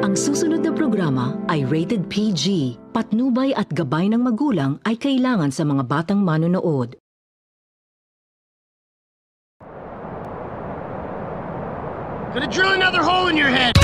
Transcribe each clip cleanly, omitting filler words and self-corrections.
Ang susunod na programa ay rated PG. Patnubay at gabay ng magulang ay kailangan sa mga batang manonood. Gonna drill another hole in your head!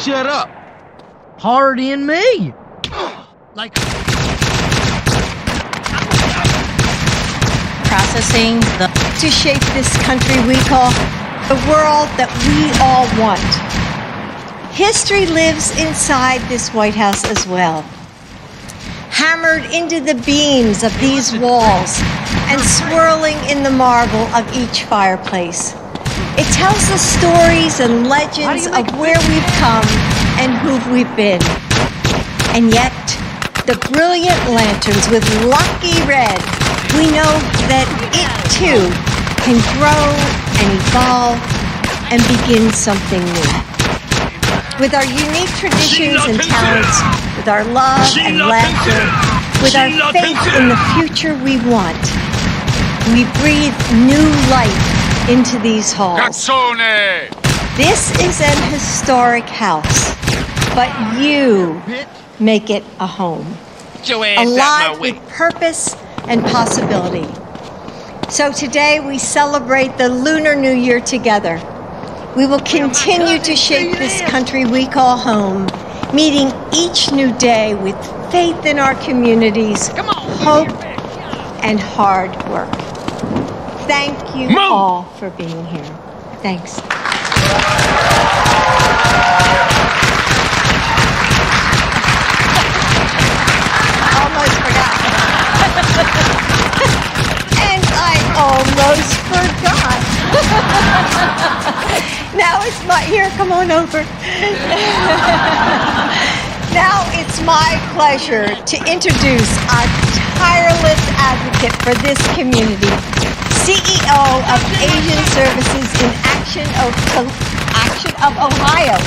Shut up! Hard in me! Like... Processing to shape this country we call the world that we all want. History lives inside this White House as well, hammered into the beams of these walls and swirling in the marble of each fireplace. It tells the stories and legends of where we've come and who we've been. And yet, the brilliant lanterns with lucky red, we know that it too can grow and evolve and begin something new. With our unique traditions and talents, with our love and laughter, with our faith in the future we want, we breathe new life into these halls. Cazzone! This is an historic house, but you make it a home. Alive with purpose and possibility. So today we celebrate the Lunar New Year together. We will continue to shape this country we call home, meeting each new day with faith in our communities, hope, and hard work. Thank you all for being here. Thanks. Almost forgot. And I almost forgot. Now it's my, here, come on over. Now it's my pleasure to introduce our tireless advocate for this community, CEO of Asian Services in Action of Ohio,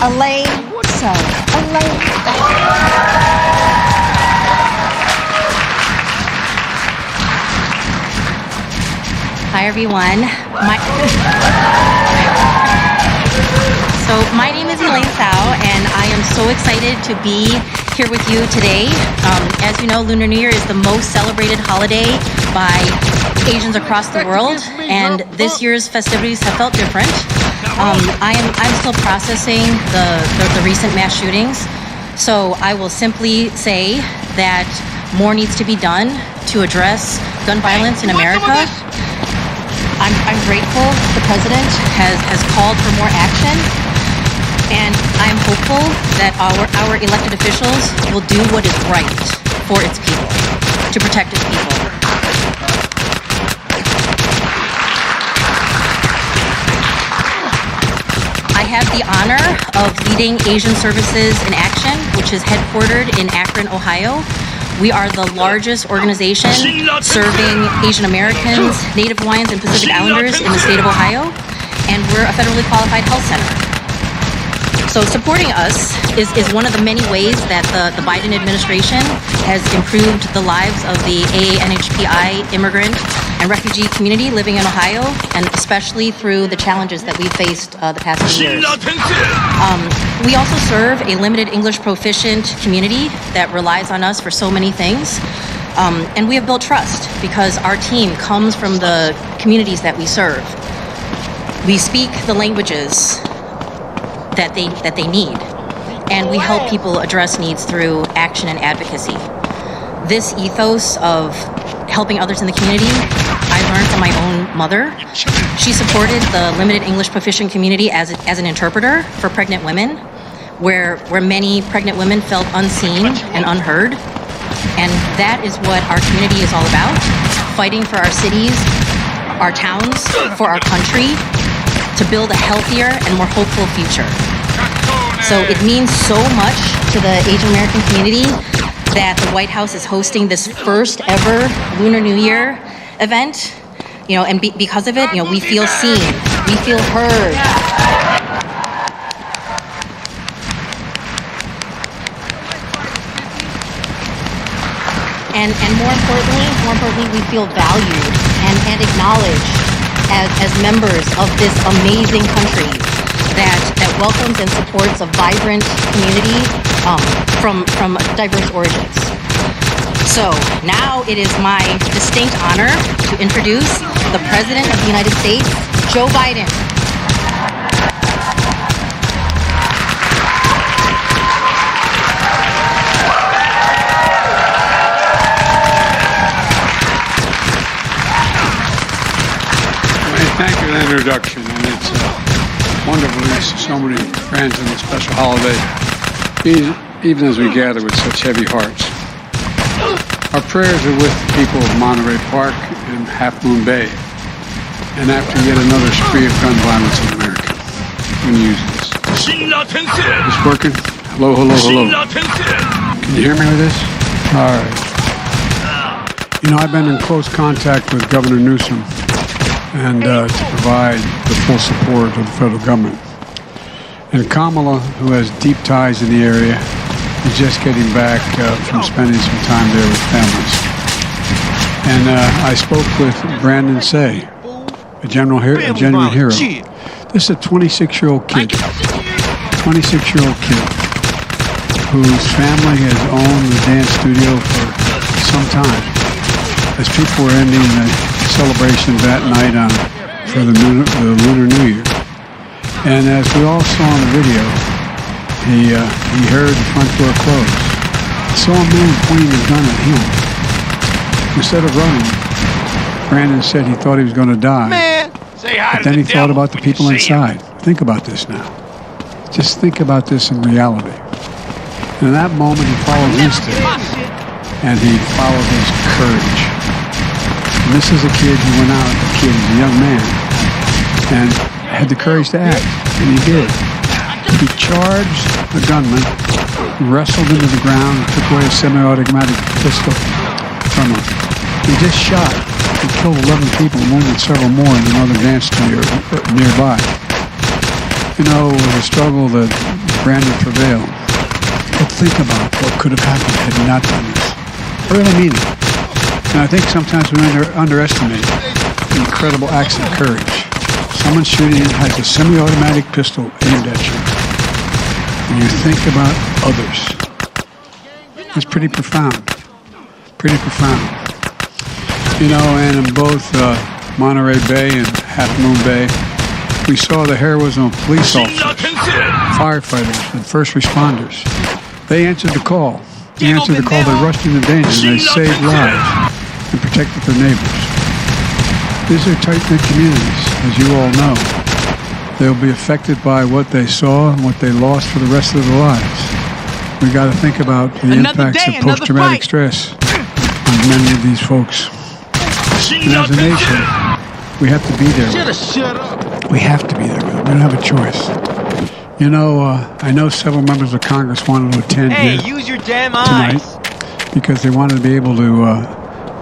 Elaine. So, Elaine. Hi everyone. My name is Elaine Tsao, and I am so excited to be here with you today. As you know, Lunar New Year is the most celebrated holiday by Asians across the world, and this year's festivities have felt different. I'm still processing the recent mass shootings, so I will simply say that more needs to be done to address gun violence in America. I'm grateful the president has called for more action, and I'm hopeful that our elected officials will do what is right for its people, to protect its people. I have the honor of leading Asian Services in Action, which is headquartered in Akron, Ohio. We are the largest organization serving Asian Americans, Native Hawaiians, and Pacific Islanders in the state of Ohio, and we're a federally qualified health center. So supporting us is one of the many ways that the Biden administration has improved the lives of the AANHPI immigrant and refugee community living in Ohio, and especially through the challenges that we've faced the past few years. We also serve a limited English proficient community that relies on us for so many things. And we have built trust because our team comes from the communities that we serve. We speak the languages that they need, and we help people address needs through action and advocacy. This ethos of helping others in the community, I learned from my own mother. She supported the limited English proficient community as an interpreter for pregnant women, where many pregnant women felt unseen and unheard. And that is what our community is all about, fighting for our cities, our towns, for our country, to build a healthier and more hopeful future. So it means so much to the Asian American community that the White House is hosting this first ever Lunar New Year event. And because of it, we feel seen, we feel heard. And more importantly, we feel valued and acknowledged as members of this amazing country that welcomes and supports a vibrant community from diverse origins. So now it is my distinct honor to introduce the President of the United States, Joe Biden. Thank you for the introduction, and it's wonderful to see so many friends on this special holiday, even as we gather with such heavy hearts. Our prayers are with the people of Monterey Park and Half Moon Bay, and after yet another spree of gun violence in America. When you use this. It's working? Hello, hello, hello. Can you hear me with this? All right. I've been in close contact with Governor Newsom and to provide the full support of the federal government. And Kamala, who has deep ties in the area, is just getting back from spending some time there with families. And I spoke with Brandon Say, a genuine hero. This is a 26-year-old kid, whose family has owned the dance studio for some time. As people were ending the celebration that night for the Lunar New Year. And as we all saw in the video, he heard the front door close. He saw a man pointing a gun at him. Instead of running, Brandon said he thought he was going to die. But then he thought about the people inside. Think about this now. Just think about this in reality. And in that moment, he followed instinct, and he followed his courage. And this is a kid who went out, he's a young man, and had the courage to act, and he did. He charged the gunman, wrestled him to the ground, and took away a semi-automatic pistol from him. He just shot. He killed 11 people and wounded several more in another dance studio nearby. It was a struggle that Brandon prevailed. But think about what could have happened had he not done this. I really mean it. And I think sometimes we underestimate the incredible acts of courage. Someone shooting has a semi-automatic pistol aimed at you. And you think about others. It's pretty profound. Pretty profound. And in both Monterey Bay and Half Moon Bay, we saw the heroism of police officers, firefighters, and first responders. They answered the call. They answered the call. They rushed into danger, and they saved lives and protected their neighbors. These are tight-knit communities, as you all know. They'll be affected by what they saw and what they lost for the rest of their lives. We got to think about the impacts of post-traumatic stress on many of these folks. And as a nation, we have to be there with them. We have to be there with them. We don't have a choice. I know several members of Congress wanted to attend here use your damn tonight eyes. because they wanted to be able to,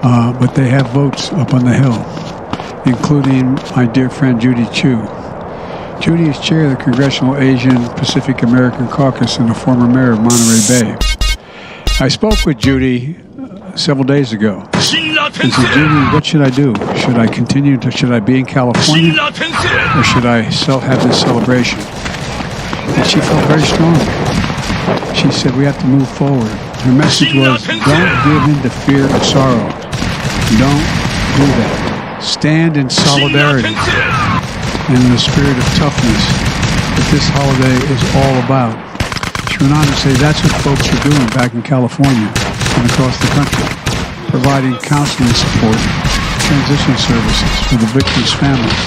but they have votes up on the Hill, including my dear friend Judy Chu. Judy is chair of the Congressional Asian Pacific American Caucus and a former mayor of Monterey Bay. I spoke with Judy several days ago and said, Judy, what should I do? Should I continue should I be in California, or should I have this celebration? And she felt very strongly. She said, we have to move forward. Her message was, don't give in to fear and sorrow. Don't do that. Stand in solidarity and in the spirit of toughness that this holiday is all about. She went on to say that's what folks are doing back in California and across the country, providing counseling support, transition services for the victims' families,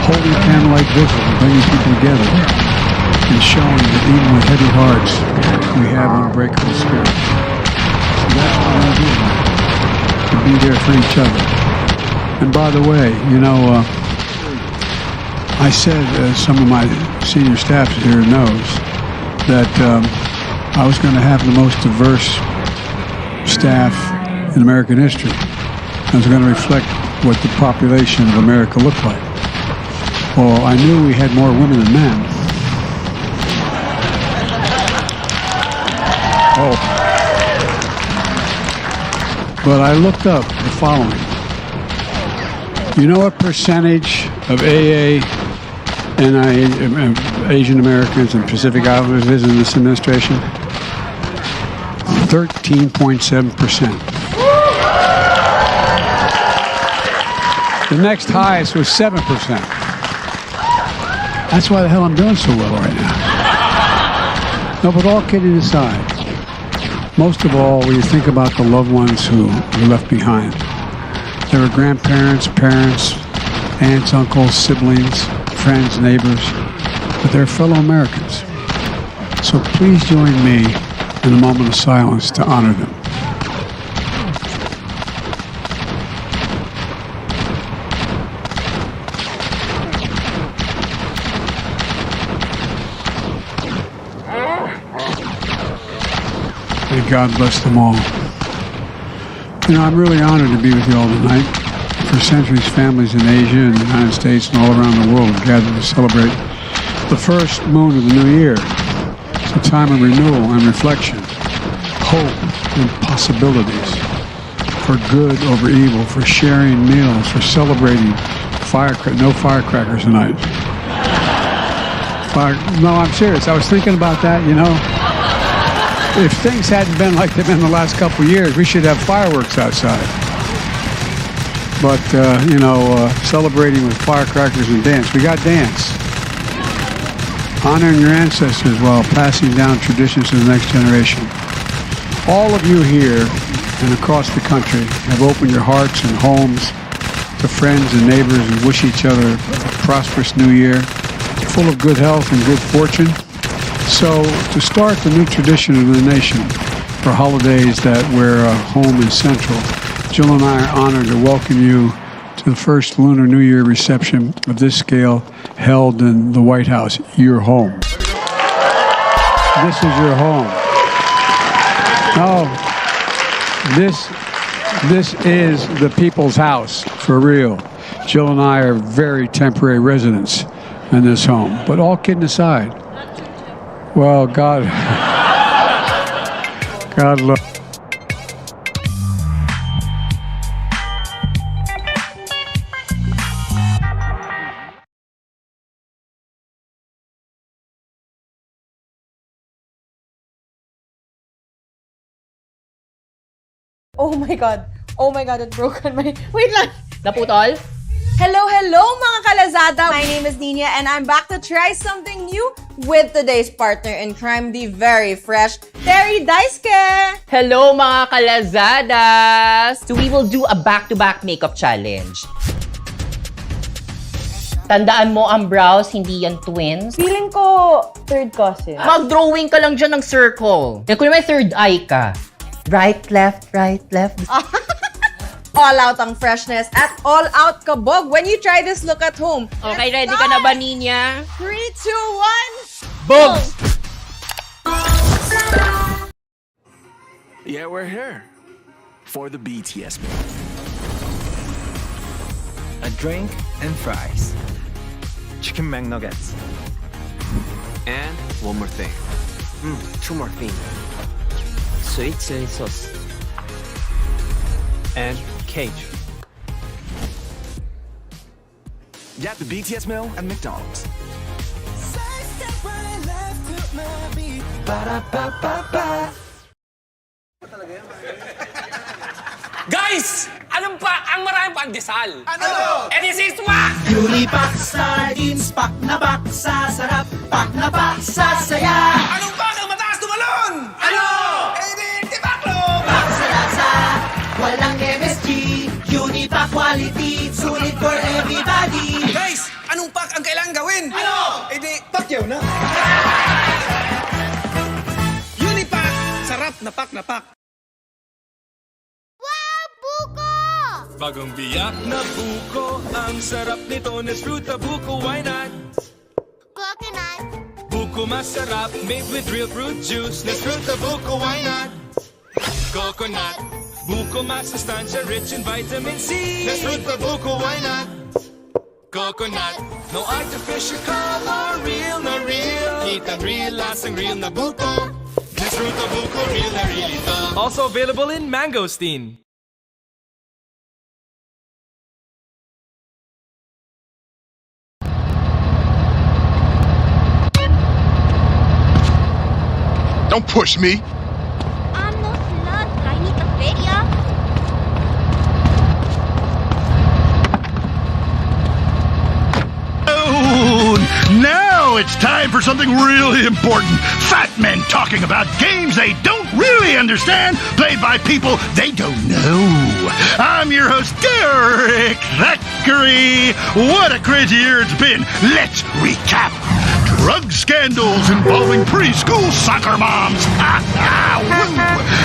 holding a candlelight vigil and bringing people together, and showing that even with heavy hearts, we have unbreakable spirit. So that's what we're going to do, to be there for each other. And by the way, I said, as some of my senior staff here knows, that I was going to have the most diverse staff in American history. I was going to reflect what the population of America looked like. Well, I knew we had more women than men. Oh. But I looked up the following. You know what percentage of AA and Asian Americans and Pacific Islanders is in this administration? 13.7%. The next highest was 7%. That's why the hell I'm doing so well right now. No, but all kidding aside, most of all, when you think about the loved ones who were left behind, there were grandparents, parents, aunts, uncles, siblings, friends, neighbors, but they're fellow Americans. So please join me in a moment of silence to honor them. May God bless them all. You know, I'm really honored to be with you all tonight. For centuries, families in Asia and the United States and all around the world have gathered to celebrate the first moon of the new year. It's a time of renewal and reflection, hope and possibilities, for good over evil, for sharing meals, for celebrating no firecrackers tonight. No, I'm serious. I was thinking about that, you know. If things hadn't been like they've been the last couple of years, we should have fireworks outside. But, celebrating with firecrackers and dance. We got dance. Honoring your ancestors while passing down traditions to the next generation. All of you here and across the country have opened your hearts and homes to friends and neighbors and wish each other a prosperous new year, full of good health and good fortune. So, to start the new tradition of the nation for holidays that where home is central, Jill and I are honored to welcome you to the first Lunar New Year reception of this scale held in the White House, your home. This is your home. No, this is the people's house, for real. Jill and I are very temporary residents in this home. But all kidding aside, well, God love. Oh my God, it broke on my... Wait lang! Naputol? Hello, mga kalazada! My name is Nina and I'm back to try something new with today's partner in crime, the very fresh Terry Daisuke! Hello mga kalazadas! So we will do a back-to-back makeup challenge. Tandaan mo ang brows, hindi yan twins. Feeling ko third cousin. Mag-drawing ka lang dyan ng circle. Kaya kung may third eye ka. Right, left, right, left. All out ang freshness at all out kabog when you try this look at home. Okay, ready ka na ba, Ninya? 3, 2, 1, Boom! Yeah, we're here for the BTS meal. A drink and fries. Chicken McNuggets. And one more thing. Two more things. Sweet chili sauce. And cage. Yeah, the BTS meal at McDonald's. Guys! Anong pa ang maraming pandesal? Ano? Eh, this is what? Unipack sardines, pak na pak sa sarap, pak na pak sa saya. Anong pa ang mataas tumalon? Ano? Eh, di baklo! Pak sa lasa, walang MSG. Unipack quality, sulit for everybody. Guys! Anong pak ang kailangan gawin? Ano? Eh, di pakyaw na. Unipack! Sarap na pak na pak. Bagong biyak na buko, ang sarap nito, Nesfruta buko, why not? Coconut. Buko masarap, made with real fruit juice, Nesfruta buko, why not? Coconut. Buko masustansya, rich in vitamin C, Nesfruta buko, why not? Coconut. No artificial color, real na real. Kitang real, lasang real na buko. Nesfruta buko, real na real ito. Also available in mangosteen. Don't push me. I'm no slut, but I need the video. Now it's time for something really important. Fat men talking about games they don't really understand, played by people they don't know. I'm your host, Derek Thackeray. What a crazy year it's been. Let's recap. Drug scandals involving preschool soccer moms.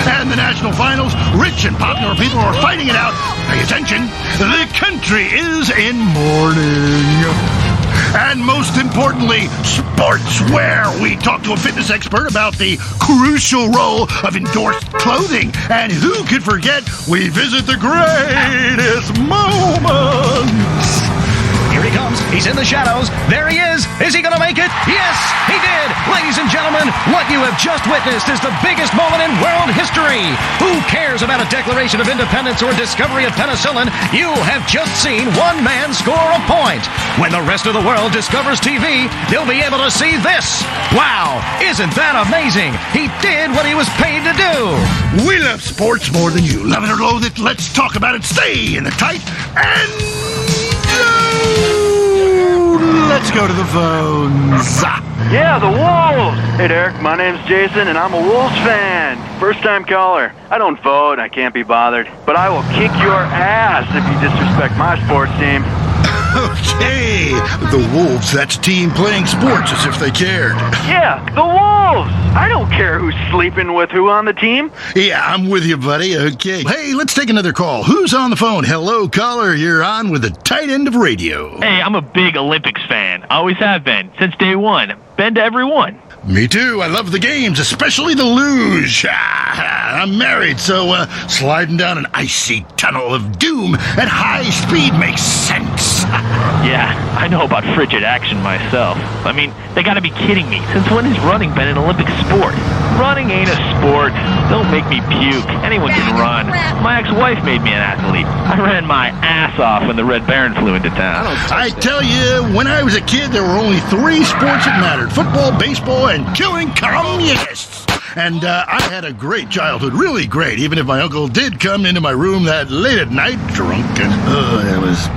And the national finals, rich and popular people are fighting it out. Pay attention. The country is in mourning. And most importantly, sportswear. We talked to a fitness expert about the crucial role of endorsed clothing. And who could forget, we visit the greatest moments. Here he comes. He's in the shadows. There he is. Is he going to make it? Yes, he did. Ladies and gentlemen, what you have just witnessed is the biggest moment in world history. Who cares about a Declaration of Independence or discovery of penicillin? You have just seen one man score a point. When the rest of the world discovers TV, they'll be able to see this. Wow, isn't that amazing? He did what he was paid to do. We love sports more than you. Love it or loathe it, let's talk about it. Stay in the tight and... let's go to the phones. Yeah, the Wolves! Hey, Derek, my name's Jason, and I'm a Wolves fan. First-time caller. I don't vote, I can't be bothered. But I will kick your ass if you disrespect my sports team. Okay, the Wolves, that's a team playing sports as if they cared. Yeah, the Wolves! I don't care who's sleeping with who on the team. Yeah, I'm with you, buddy. Okay. Hey, let's take another call. Who's on the phone? Hello, caller. You're on with the tight end of radio. Hey, I'm a big Olympics fan. Always have been, since day one. Been to every one. Me too. I love the games, especially the luge. I'm married, so sliding down an icy tunnel of doom at high speed makes sense. Yeah, I know about frigid action myself. I mean, they gotta be kidding me. Since when has running been an Olympic sport? Running ain't a sport. Don't make me puke. Anyone can run. My ex-wife made me an athlete. I ran my ass off when the Red Baron flew into town. I tell you, when I was a kid, there were only 3 sports that mattered. Football, baseball, and killing communists. And I had a great childhood, really great, even if my uncle did come into my room that late at night, drunk, and it was...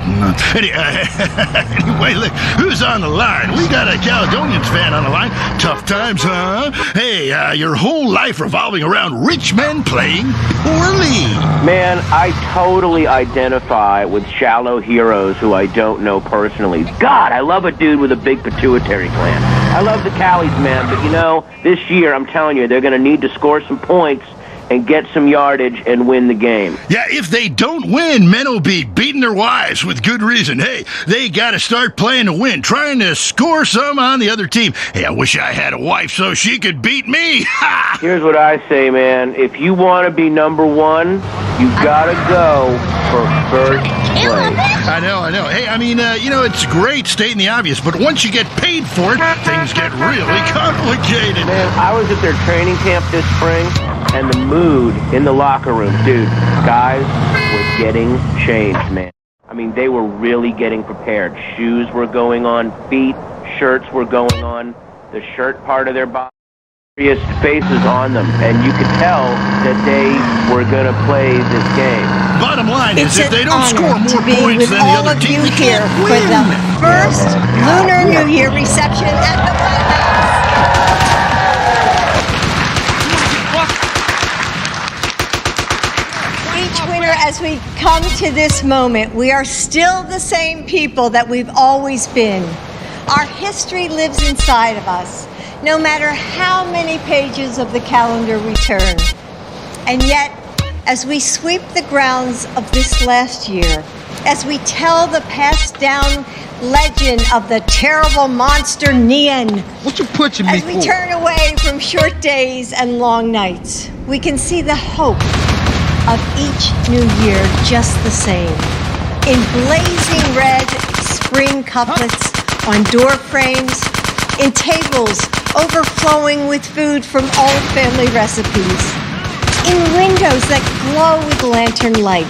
Anyway, look, who's on the line? We got a Caledonians fan on the line. Tough times, huh? Hey, your whole life revolving around rich men playing poorly. Man, I totally identify with shallow heroes who I don't know personally. God, I love a dude with a big pituitary gland. I love the Callies, man, but you know, this year, I'm telling you, they're going to need to score some points and get some yardage and win the game. Yeah, if they don't win, men will be beating their wives with good reason. Hey, they got to start playing to win, trying to score some on the other team. Hey, I wish I had a wife so she could beat me. Ha! Here's what I say, man. If you want to be number one, you got to go for first place. I know. Hey, I mean, it's great stating the obvious, but once you get paid for it, things get really complicated. Man, I was at their training camp this spring, and the mood in the locker room, dude, guys were getting changed, man. I mean, they were really getting prepared. Shoes were going on, feet, shirts were going on, the shirt part of their body, serious faces on them, and you could tell that they were going to play this game. Bottom line is, if they don't to score more be points with than all the other of team, you they here can't for the win. first Lunar New Year reception at the White House. Each winter, as we come to this moment, we are still the same people that we've always been. Our history lives inside of us, no matter how many pages of the calendar we turn. And yet, as we sweep the grounds of this last year, as we tell the passed down legend of the terrible monster Nian. What you pushing me As we for? turn away from short days and long nights, we can see the hope of each new year just the same. In blazing red spring couplets on door frames, in tables overflowing with food from old family recipes, in windows that glow with lantern light.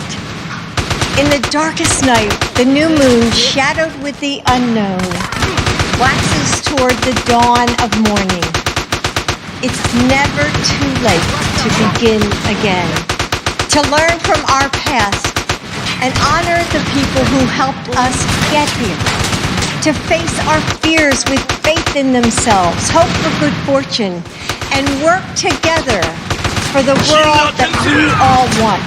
In the darkest night, the new moon, shadowed with the unknown, waxes toward the dawn of morning. It's never too late to begin again, to learn from our past and honor the people who helped us get here, to face our fears with faith in themselves, hope for good fortune, and work together for the world that we all want.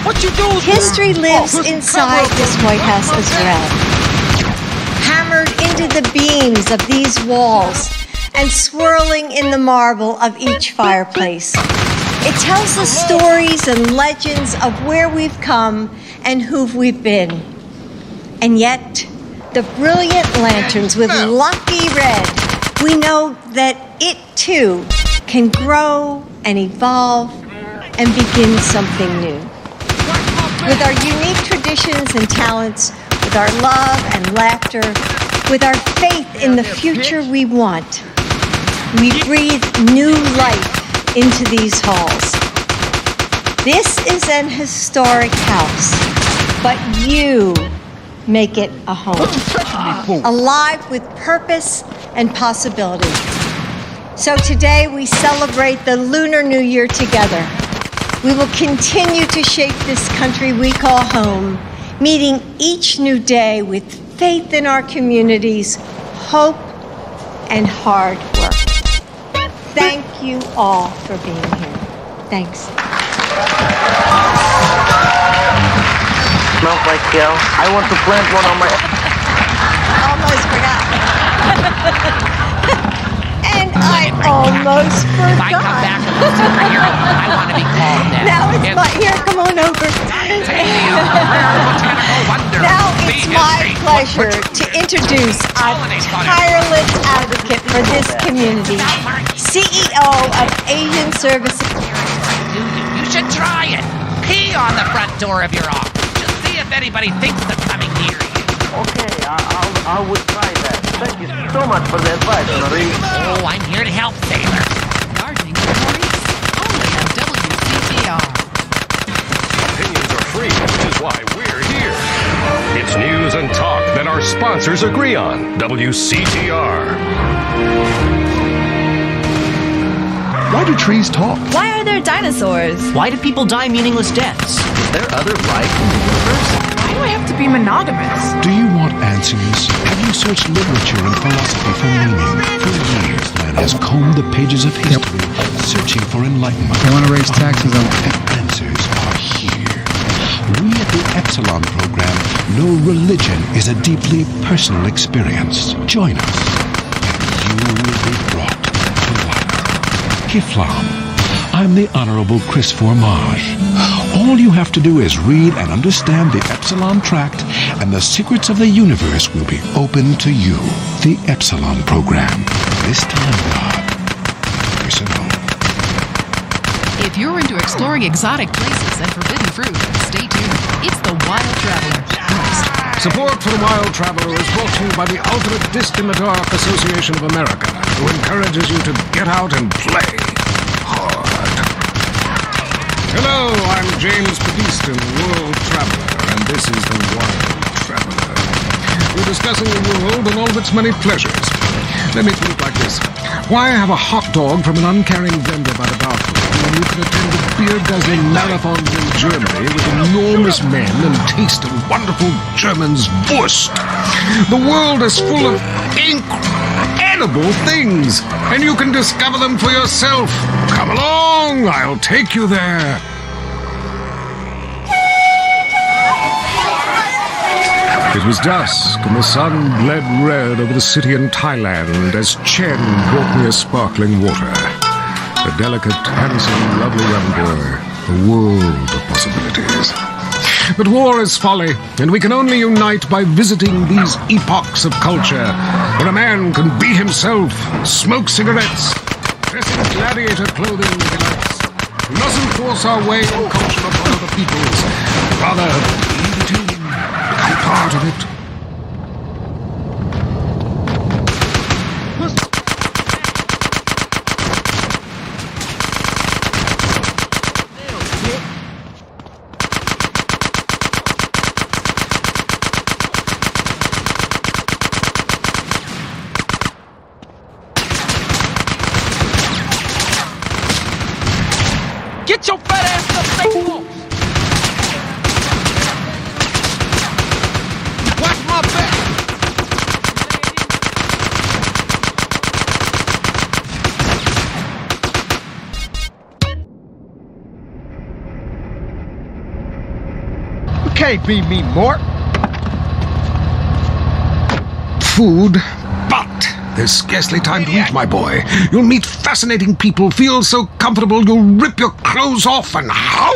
What you doing? History lives inside this White House as well, hammered into the beams of these walls and swirling in the marble of each fireplace. It tells the stories and legends of where we've come and who we've been. And yet, the brilliant lanterns with lucky red, we know that it too can grow and evolve and begin something new. With our unique traditions and talents, with our love and laughter, with our faith in the future we want, we breathe new life into these halls. This is an historic house, but you make it a home, alive with purpose and possibility. So today we celebrate the Lunar New Year together. We will continue to shape this country we call home, meeting each new day with faith in our communities, hope, and hard work. Thank you all for being here. Thanks. Smells like hell. I want to plant one on my... Almost forgot. And I almost forgot. If I come back as a superhero, I want to be called that. Now it's my... Here, come on over. Now it's my pleasure to introduce a tireless advocate for this community, CEO of Asian Services. You should try it. Pee on the front door of your office. Just see if anybody thinks they're coming near you. Okay, I would try that. Thank you so much for the advice, Marie. Oh, I'm here to help, sailor. Charging for Maurice, only on WCTR. Opinions are free, which is why we're here. It's news and talk that our sponsors agree on. WCTR. Why do trees talk? Why are there dinosaurs? Why do people die meaningless deaths? Is there other life in the universe? Why do I have to be monogamous? Do you want answers? Have you searched literature and philosophy for meaning? For years, man has combed the pages of history, searching for enlightenment. They want to raise taxes on The answers are here. We at the Epsilon program know religion is a deeply personal experience. Join us, and you will be brought to light. Kiflam. I'm the Honorable Chris Formage. All you have to do is read and understand the Epsilon Tract, and the secrets of the universe will be open to you. The Epsilon program. This time, God. Personal. If you're into exploring exotic places and forbidden fruit, stay tuned. It's The Wild Traveler. Next. Support for The Wild Traveler is brought to you by the Ultimate Disc in the Dark Association of America, who encourages you to get out and play hard. Hello, I'm James Padiston, World Traveler, and this is The Wild Traveler. We're discussing the world and all of its many pleasures. Let me put it like this. Why have a hot dog from an uncaring vendor by the bathroom when you can attend a beer-guzzling marathons in Germany with enormous men and taste a wonderful German's Wurst? The world is full of incredible things, and you can discover them for yourself. Come along, I'll take you there. It was dusk, and the sun bled red over the city in Thailand as Chen brought me a sparkling water. A delicate, handsome, lovely young boy. a world of possibilities. But war is folly, and we can only unite by visiting these epochs of culture, where a man can be himself, smoke cigarettes, dress in gladiator clothing with delights. We mustn't force our way and culture upon other peoples. Rather, leave it in, become part of it. Get your fat ass up, Satan! Watch my back! You can't beat me, Mort. Food, but there's scarcely time to eat, my boy. You'll meet fascinating people, feel so comfortable you'll rip your clothes off and howl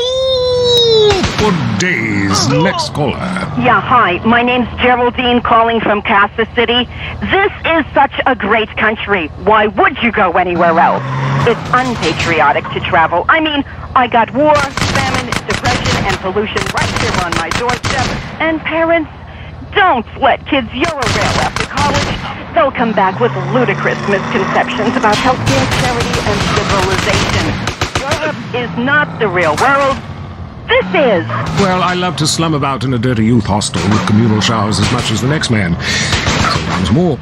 for days. Next caller. Yeah, hi. My name's Geraldine, calling from Kansas City. This is such a great country. Why would you go anywhere else? It's unpatriotic to travel. I mean, I got war, famine, depression, and pollution right here on my doorstep. And parents, don't let kids Euro-rail after college. They'll come back with ludicrous misconceptions about healthcare, charity, and civilization. Europe is not the real world. This is. Well, I love to slum about in a dirty youth hostel with communal showers as much as the next man. Sometimes more.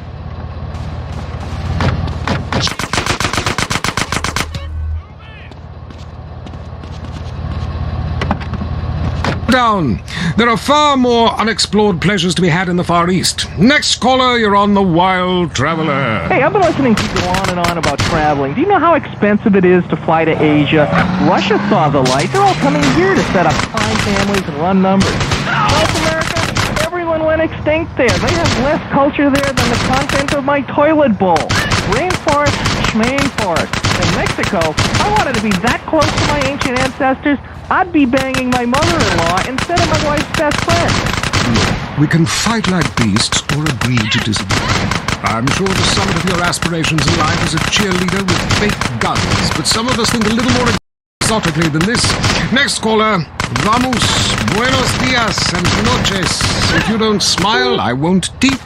Down. There are far more unexplored pleasures to be had in the Far East. Next caller, you're on the Wild Traveler. Hey, I've been listening to you on and on about traveling. Do you know how expensive it is to fly to Asia? Russia saw the light. They're all coming here to set up fine families and run numbers. South America, everyone went extinct there. They have less culture there than the content of my toilet bowl. Rainforest, schmainforest. In Mexico, if I wanted to be that close to my ancient ancestors, I'd be banging my mother-in-law instead of my wife's best friend. We can fight like beasts or agree to disagree. I'm sure the summit of your aspirations in life is a cheerleader with fake guns, but some of us think a little more exotically than this. Next caller, vamos, buenos dias and noches. If you don't smile, I won't teeth.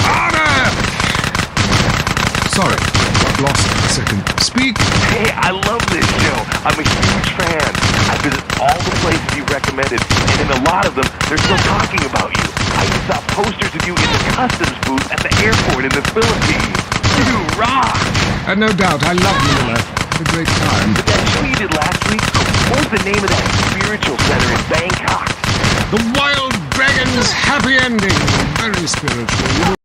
Harder! Sorry, got lost for a second. Speak. Hey, I love this show. I'm a huge fan. I visit all the places you recommended, and in a lot of them, they're still talking about you. I even saw posters of you in the customs booth at the airport in the Philippines. You rock! And no doubt, I love Manila. Had a great time. But that show you did last week, what was the name of that spiritual center in Bangkok? The Wild Dragon's Happy Ending. Very spiritual.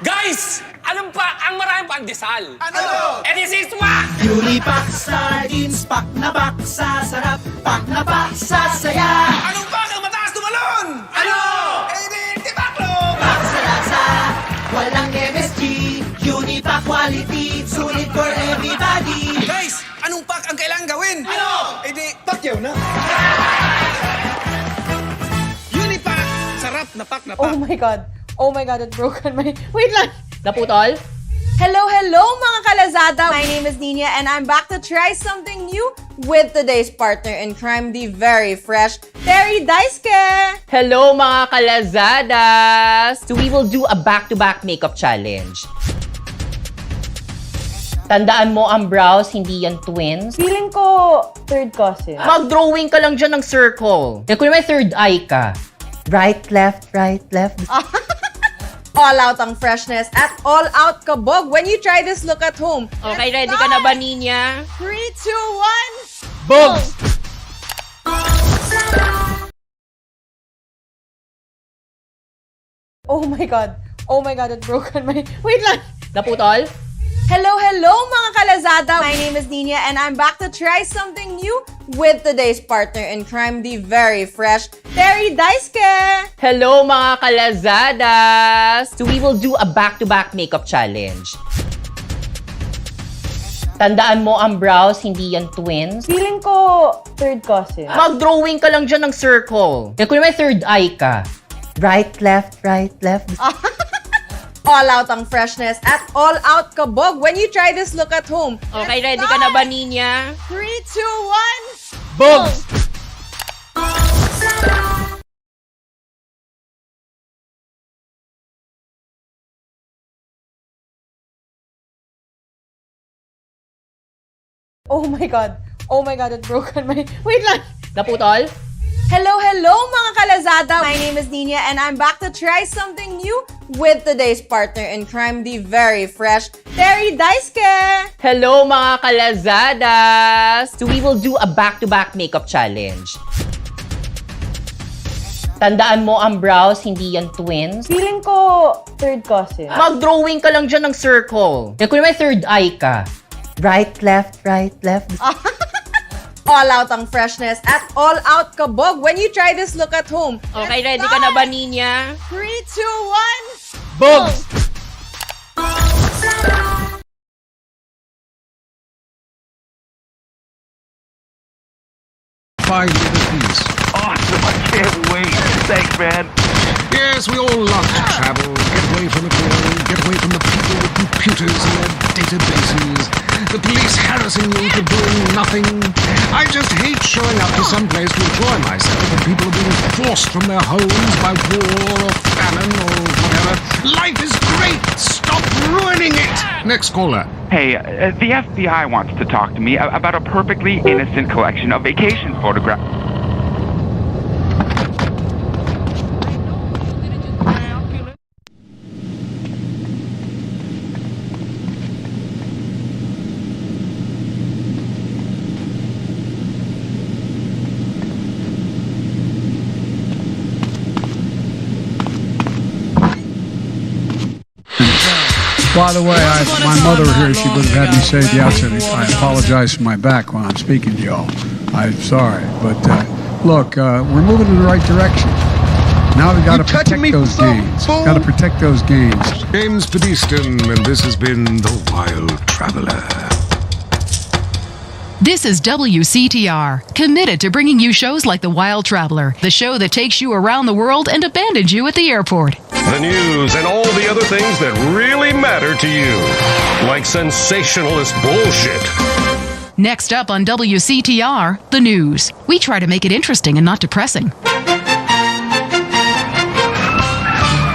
Guys! Alam pa, ang maraming pandesal. Ano? And this is what? Unipack sardines, pak na pak sa sarap, pak na pak sa saya. Anong pak ang mataas tumalon? Ano? Eh di baklo! Pak sa lasa, walang MSG. Unipack quality, sulit for everybody. Guys, anong pak ang kailangan gawin? Ano? Eh di, pakyaw na. Unipack! Sarap na pak na pak. Oh my God. Oh my God, it broken my... Wait lang! Naputol? Hello, mga kalazada! My name is Nina and I'm back to try something new with today's partner in crime, the very fresh Terry Daiske! Hello mga kalazadas! So we will do a back-to-back makeup challenge. Tandaan mo ang brows, hindi yan twins. Feeling ko third cousin. Mag-drawing ka lang dyan ng circle. Kaya kung may third eye ka. Right, left, right, left. All out ang freshness at all out kabog when you try this look at home. Okay, ready ka na ba, Ninya? 3, 2, 1... Boom! Oh my God. Oh my God, it broken my... Wait lang! Naputol? Hello mga kalazada! My name is Nina and I'm back to try something new with today's partner in crime, the very fresh Terry Daiske! Hello mga kalazadas! So we will do a back-to-back makeup challenge. Tandaan mo ang brows, hindi yan twins. Feeling ko third cousin. Mag-drawing ka lang dyan ng circle. Kaya kung may third eye ka, right, left, right, left. All out ang freshness at all out kabog when you try this look at home. Okay, ready ka na ba, Ninya? 3, 2, 1, boom! Oh my God! Oh my God, it broke on my... Wait lang! Naputol? Hello mga kalazada! My name is Nina and I'm back to try something new with today's partner in crime, the very fresh Terry Daiske! Hello mga kalazadas! So we will do a back-to-back makeup challenge. Tandaan mo ang brows, hindi yan twins. Feeling ko third cousin. Mag-drawing ka lang dyan ng circle. Kaya kung may third eye ka, right, left, right, left. All out ang freshness at all out kabog when you try this look at home. Okay, ready ka na ba, Ninya? 3, 2, 1, boom! 5 minute piece. Awesome, I can't wait. Thanks, man. Yes, we all love to travel, get away from the world, get away from the people with computers and their databases, the police harassing you for doing nothing. I just hate showing up to some place to enjoy myself and people are being forced from their homes by war or famine or whatever. Life is great! Stop ruining it! Next caller. Hey, the FBI wants to talk to me about a perfectly innocent collection of vacation photographs. By the way, my mother here, she would have had me say at the outset, I apologize for my back when I'm speaking to y'all. I'm sorry. But look, we're moving in the right direction. Now we got to protect those gains. Got to protect those gains. James Pedestin, and this has been The Wild Traveler. This is WCTR, committed to bringing you shows like The Wild Traveler, the show that takes you around the world and abandons you at the airport. The news and all the other things that really matter to you, like sensationalist bullshit. Next up on WCTR, the news. We try to make it interesting and not depressing.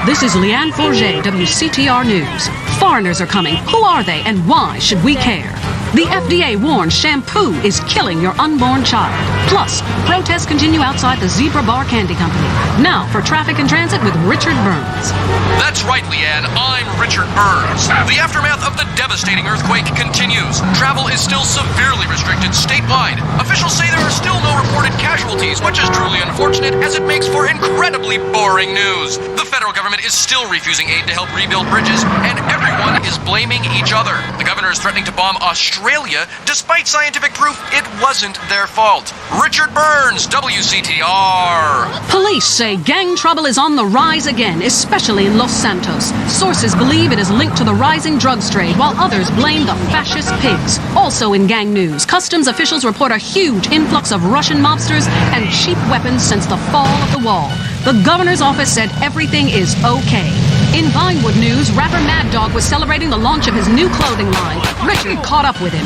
This is Leanne Forget, WCTR News. Foreigners are coming. Who are they and why should we care? The FDA warns shampoo is killing your unborn child. Plus, protests continue outside the Zebra Bar Candy Company. Now for traffic and transit with Richard Burns. That's right, Leanne. I'm Richard Burns. The aftermath of the devastating earthquake continues. Travel is still severely restricted statewide. Officials say there are still no reported casualties, which is truly unfortunate as it makes for incredibly boring news. The federal government is still refusing aid to help rebuild bridges, and everyone is blaming each other. The governor is threatening to bomb Australia, despite scientific proof it wasn't their fault. Richard Burns, WCTR. Police say gang trouble is on the rise again, especially in Los Santos. Sources believe it is linked to the rising drugs trade, while others blame the fascist pigs. Also in gang news, customs officials report a huge influx of Russian mobsters and cheap weapons since the fall of the wall. The governor's office said everything is okay. In Vinewood news, rapper Mad Dog was celebrating the launch of his new clothing line. Richard caught up with him.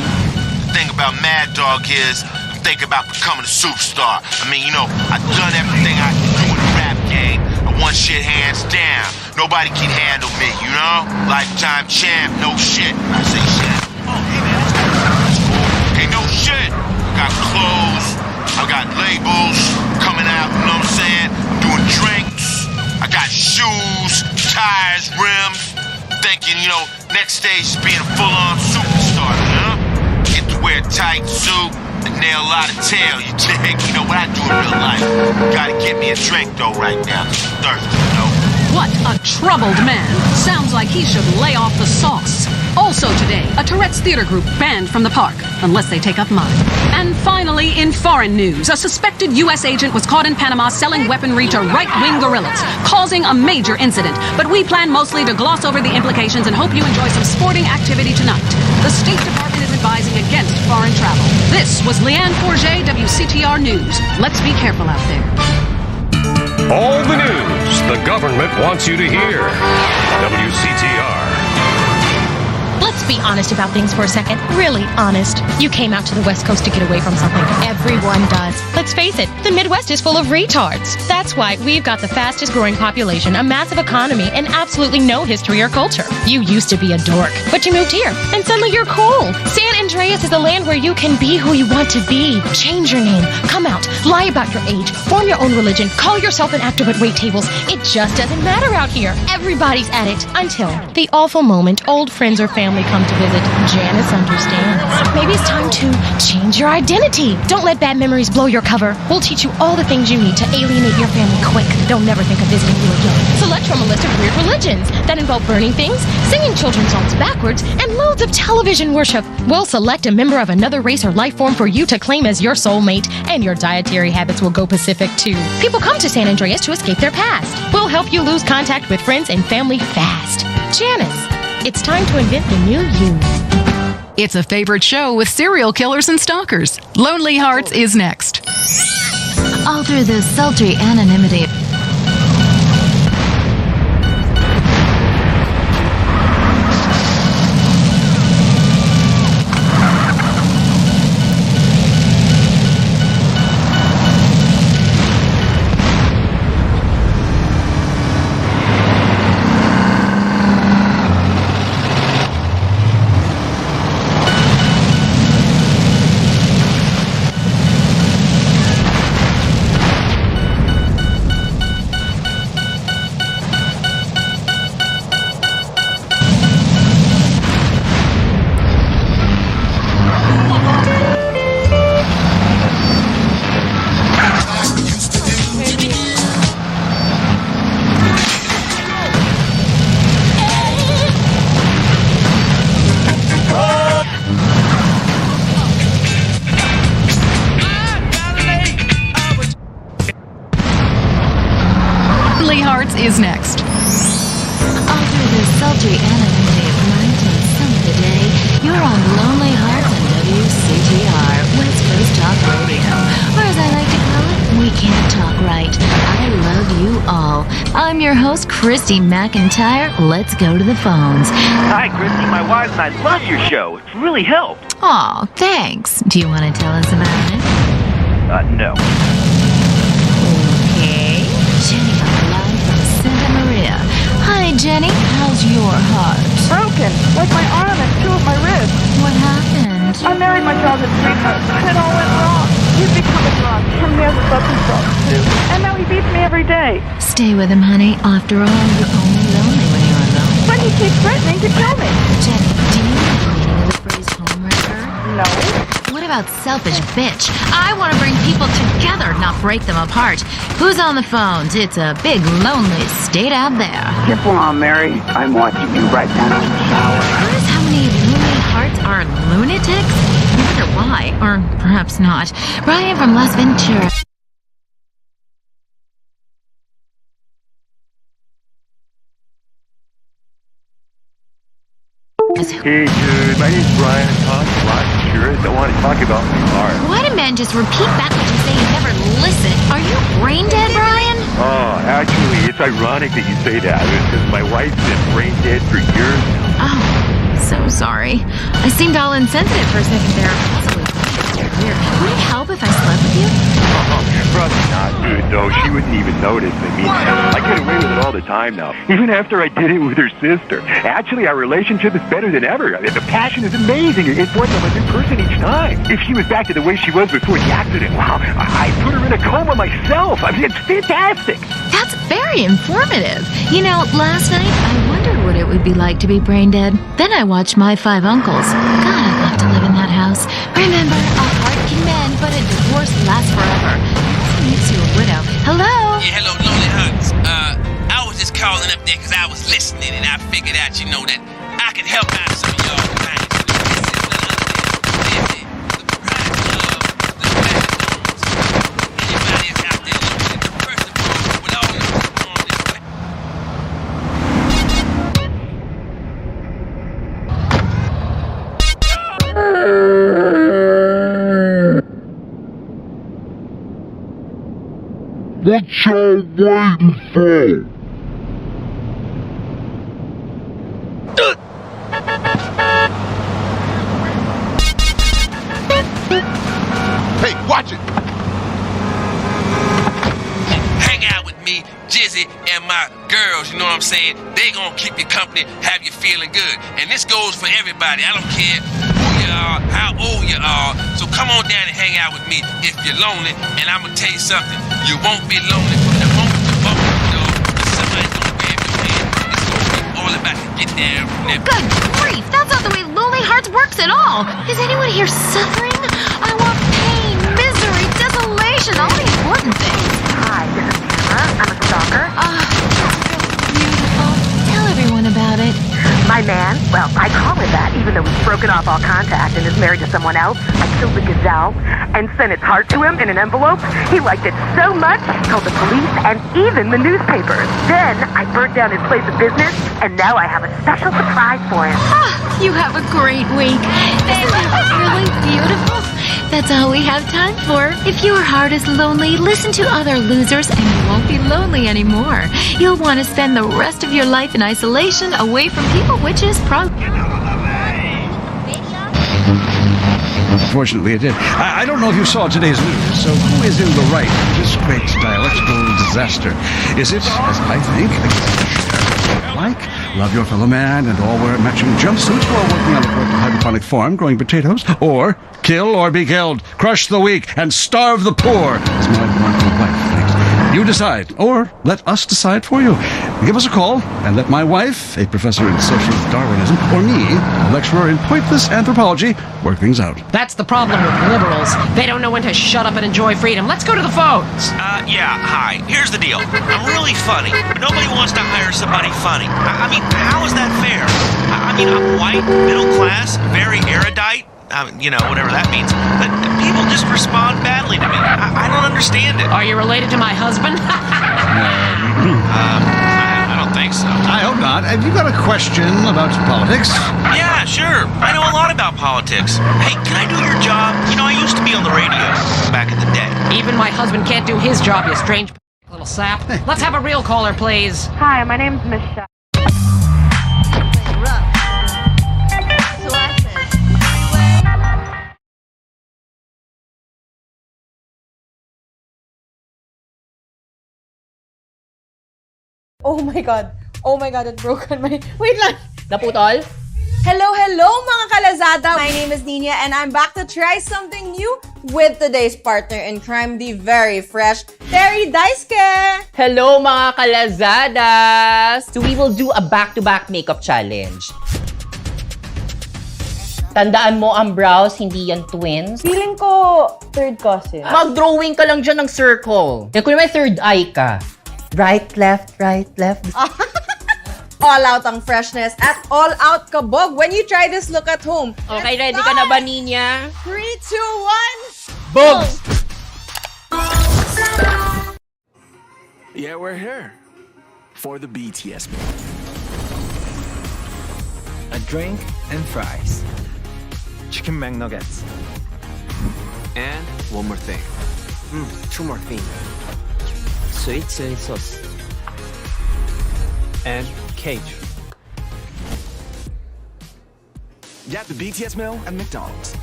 The thing about Mad Dog is, I'm thinking about becoming a superstar. I mean, you know, I've done everything I can do in the rap game. I won shit hands down. Nobody can handle me, you know? Lifetime champ, no shit. I say shit. Oh, hey man, that's cool. Hey, no shit. I got clothes. I got labels coming out, you know what I'm saying? I'm doing drinks. I got shoes, tires, rims. Thinking, you know, next stage is being a full-on superstar, you know? Get to wear a tight suit and nail a lot of tail, you dig? You know what I do in real life. Gotta get me a drink, though, right now, 'cause I'm thirsty, you know? What a troubled man. Sounds like he should lay off the sauce. Also today, a Tourette's theater group banned from the park, unless they take up mine. And finally, in foreign news, a suspected U.S. agent was caught in Panama selling weaponry to right-wing guerrillas, causing a major incident. But we plan mostly to gloss over the implications and hope you enjoy some sporting activity tonight. The State Department is advising against foreign travel. This was Leanne Forget, WCTR News. Let's be careful out there. All the news the government wants you to hear. WCTR. Let's be honest about things for a second. Really honest. You came out to the West Coast to get away from something. Everyone does. Let's face it, the Midwest is full of retards. That's why we've got the fastest growing population, a massive economy, and absolutely no history or culture. You used to be a dork, but you moved here, and suddenly you're cool. San Andreas is a land where you can be who you want to be. Change your name, come out, lie about your age, form your own religion, call yourself an actor at wait tables. It just doesn't matter out here. Everybody's at it. Until the awful moment old friends or family come to visit. Janice understands. Maybe it's time to change your identity. Don't let bad memories blow your cover. We'll teach you all the things you need to alienate your family quick. They'll never think of visiting you again. Select from a list of weird religions that involve burning things, singing children's songs backwards, and loads of television worship. We'll select a member of another race or life form for you to claim as your soulmate, and your dietary habits will go Pacific too. People come to San Andreas to escape their past. We'll help you lose contact with friends and family fast. Janice. It's time to invent the new you. It's a favorite show with serial killers and stalkers. Lonely Hearts is next. All through the sultry anonymity. Is next. All through the sultry anonymity of night and some of the day, you're on Lonely Hearts on WCTR, West Coast Talk Radio. Or as I like to call it, We Can't Talk Right. I love you all. I'm your host, Christy McIntyre. Let's go to the phones. Hi, Christy. My wife and I love your show. It's really helped. Aw, thanks. Do you want to tell us about it? No. Okay. Jenny on the line from Santa Maria. Hi, Jenny. How's your heart? Broken, like my arm and two of my ribs. What happened? I married my childhood sweetheart, and it all went wrong. He's become a drunk, and he has a substance problem too. And now he beats me every day. Stay with him, honey. After all, you're only lonely when you're alone. But he keeps threatening to kill me. Jenny, do you know the meaning of the phrase homewrecker? No. What about selfish bitch? I want to bring people together, not break them apart. Who's on the phones? It's a big, lonely state out there. Skip along, Mary. I'm watching you right now in the shower. Notice how many lonely hearts are lunatics? I wonder why, or perhaps not. Brian from Las Venturas. Hey, dude. My name's Brian. I'm talking to Las Venturas. I want to talk about my car. Why do men just repeat back what you say and never listen? Are you brain dead, Brian? Oh, actually, it's ironic that you say that because my wife's been brain dead for years now. Oh, so sorry. I seemed all insensitive for a second there. Possibly weird. Would it help if I slept with you? Probably not, dude, though. She wouldn't even notice. I mean, I get away with it all the time now, even after I did it with her sister. Actually, our relationship is better than ever. I mean, the passion is amazing. It's like I'm a new person each time. If she was back to the way she was before the accident, wow, I put her in a coma myself. I mean, it's fantastic. That's very informative. You know, last night I wondered what it would be like to be brain dead. Then I watched My Five Uncles. God, I'd love to live in that house. Remember, a heart can mend, but a divorce lasts forever. It also makes you a widow. Hello? Yeah, hello, Lonely Hearts. I was just calling calling up there because I was listening and I figured out, you know, that I could help out some of y'all clients. What y'all waiting for? Hey, watch it! Hang out with me, Jizzy, and my girls, you know what I'm saying? They gonna keep you company, have you feeling good. And this goes for everybody. I don't care who you are, how old you are. So come on down and hang out with me if you're lonely. And I'm gonna tell you something. You won't be lonely from the moment you bump the door. Somebody's gonna grab your hand. It's gonna be all about to get down from there. Good grief! That's not the way Lonely Hearts works at all! Is anyone here suffering? I want pain, misery, desolation, all the important things. Hi, this is Tamara. I'm a stalker. Beautiful. Tell everyone about it. My man, well, I call him that, even though he's broken off all contact and is married to someone else. I killed the gazelle and sent its heart to him in an envelope. He liked it so much, he told the police and even the newspapers. Then I burnt down his place of business, and now I have a special surprise for him. You have a great week. Isn't that really beautiful? That's all we have time for. If your heart is lonely, listen to other losers and you won't be lonely anymore. You'll want to spend the rest of your life in isolation, away from people, which is probably... Unfortunately, it did. I don't know if you saw today's news, so who is in the right in this great dialectical disaster? Is it, as I think, like love your fellow man and all wear matching jumpsuits while working on a hydroponic farm growing potatoes, or kill or be killed, crush the weak, and starve the poor, as my wonderful wife thinks? You decide, or let us decide for you. Give us a call and let my wife, a professor in social Darwinism, or me, a lecturer in pointless anthropology, work things out. That's the problem with liberals. They don't know when to shut up and enjoy freedom. Let's go to the phones. Yeah, hi. Here's the deal. I'm really funny, but nobody wants to hire somebody funny. I mean, how is that fair? I mean, I'm white, middle class, very erudite. You know, whatever that means. But people just respond badly to me. I don't understand it. Are you related to my husband? I don't think so. I hope not. Have you got a question about politics? Yeah, sure. I know a lot about politics. Hey, can I do your job? You know, I used to be on the radio back in the day. Even my husband can't do his job, you strange little sap. Let's have a real caller, please. Hi, my name's Michelle. Oh my God. Oh my God, it broke on my... Wait lang. Naputol? Hello, mga kalazada. My name is Nina and I'm back to try something new with today's partner in crime, the very fresh Terry Daisuke. Hello mga kalazadas! So we will do a back-to-back makeup challenge. Tandaan mo ang brows, hindi yan twins. Feeling ko third cousin. Mag-drawing ka lang dyan ng circle. Yan kung may third eye ka. Right, left, right, left. All out ang freshness at all out kabog when you try this look at home. Okay, ready ka na ba, Ninya? 3, 2, 1, boom! Yeah, we're here for the BTS meal. A drink and fries. Chicken McNuggets. And one more thing. Two more things. Sweet chili sauce. And cage. Get the BTS meal at McDonald's.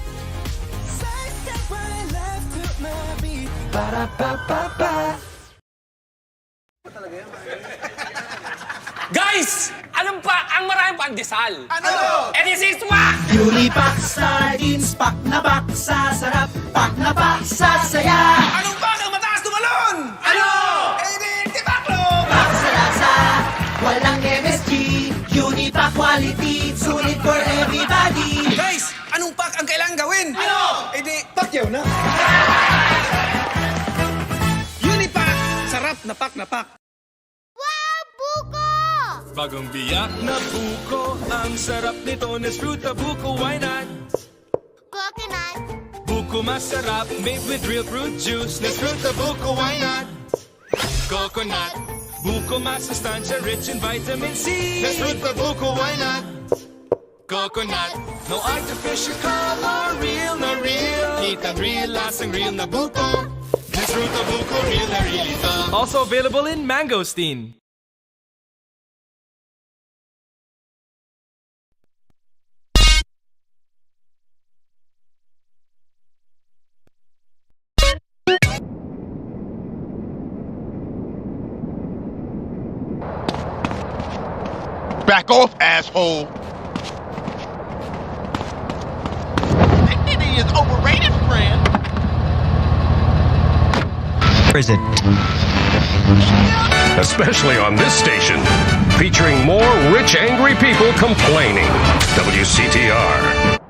Guys! Anong pa ang maraming pandesal? Ano? And this is what? Unipack sardines, pak na pak sa sarap, pak na pak sa saya. Anong pa ang mataas tumalon? Ano? Pak sa lasa, walang MSG. Unipack quality, sulit for everybody. Guys, anong pack ang kailangan gawin? Ano? Eh di, pakyaw na. Unipack, sarap na pak na pak. Wow, buko! Bagong biyak na buko, ang sarap nito, Nesfruta buko, why not? Coconut. Buko masarap, made with real fruit juice, Nesfruta buko, why not? Coconut. Buko masustansya, rich in vitamin C, Nesfruta buko, why not? Coconut. No artificial color, real na real. Kitang real, lasang real na buko. Nesfruta buko, real na real ito. Also available in mangosteen. Back off, asshole! Dignity is overrated, friend! Where is it? Especially on this station, featuring more rich, angry people complaining. WCTR.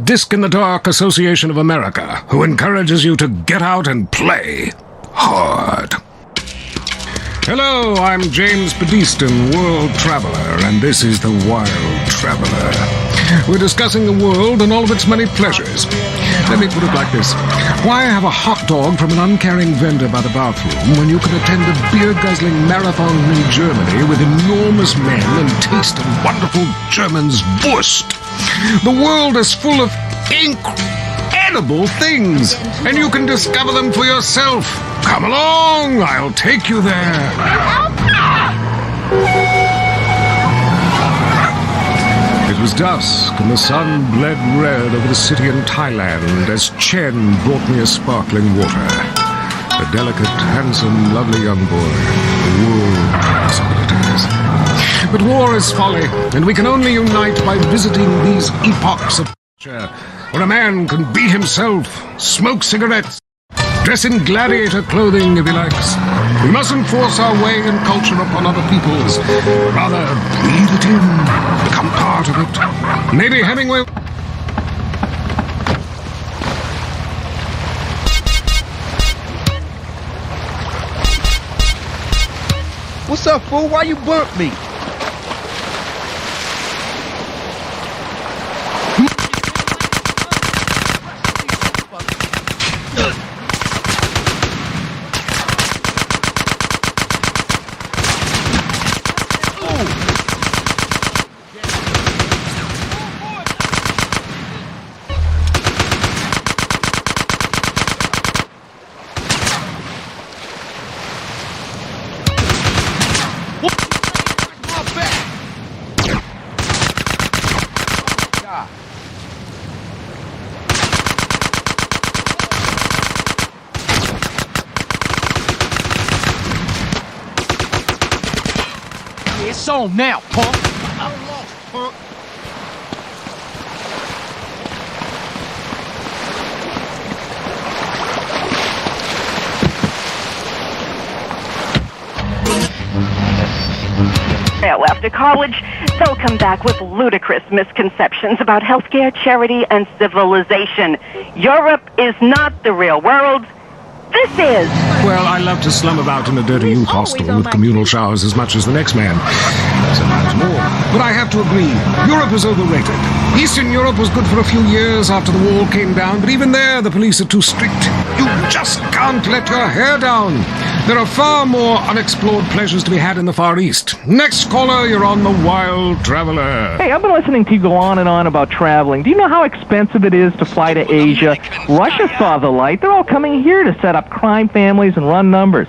Disc in the Dark Association of America, who encourages you to get out and play hard. Hello, I'm James Pedeston, World Traveler, and this is The Wild Traveler. We're discussing the world and all of its many pleasures. Let me put it like this. Why have a hot dog from an uncaring vendor by the bathroom when you can attend a beer-guzzling marathon in Germany with enormous men and taste a wonderful German's Wurst? The world is full of incredible things, and you can discover them for yourself. Come along, I'll take you there. It was dusk, and the sun bled red over the city in Thailand as Chen brought me a sparkling water. A delicate, handsome, lovely young boy. The world possibilities. But war is folly, and we can only unite by visiting these epochs of culture, where a man can be himself, smoke cigarettes, dress in gladiator clothing if he likes. We mustn't force our way and culture upon other people's. Rather, breathe it in, become part of it. Maybe Hemingway... What's up, fool? Why you burnt me? It's on now, punk. I'm lost, punk. After college, they'll come back with ludicrous misconceptions about healthcare, charity, and civilization. Europe is not the real world. This is. Well, I love to slum about in a dirty youth hostel with communal showers as much as the next man. Sometimes more. But I have to agree, Europe is overrated. Eastern Europe was good for a few years after the wall came down, but even there the police are too strict. You just can't let your hair down. There are far more unexplored pleasures to be had in the Far East. Next caller, you're on The Wild Traveler. Hey, I've been listening to you go on and on about traveling. Do you know how expensive it is to fly to Asia? Russia saw the light. They're all coming here to set up crime families and run numbers.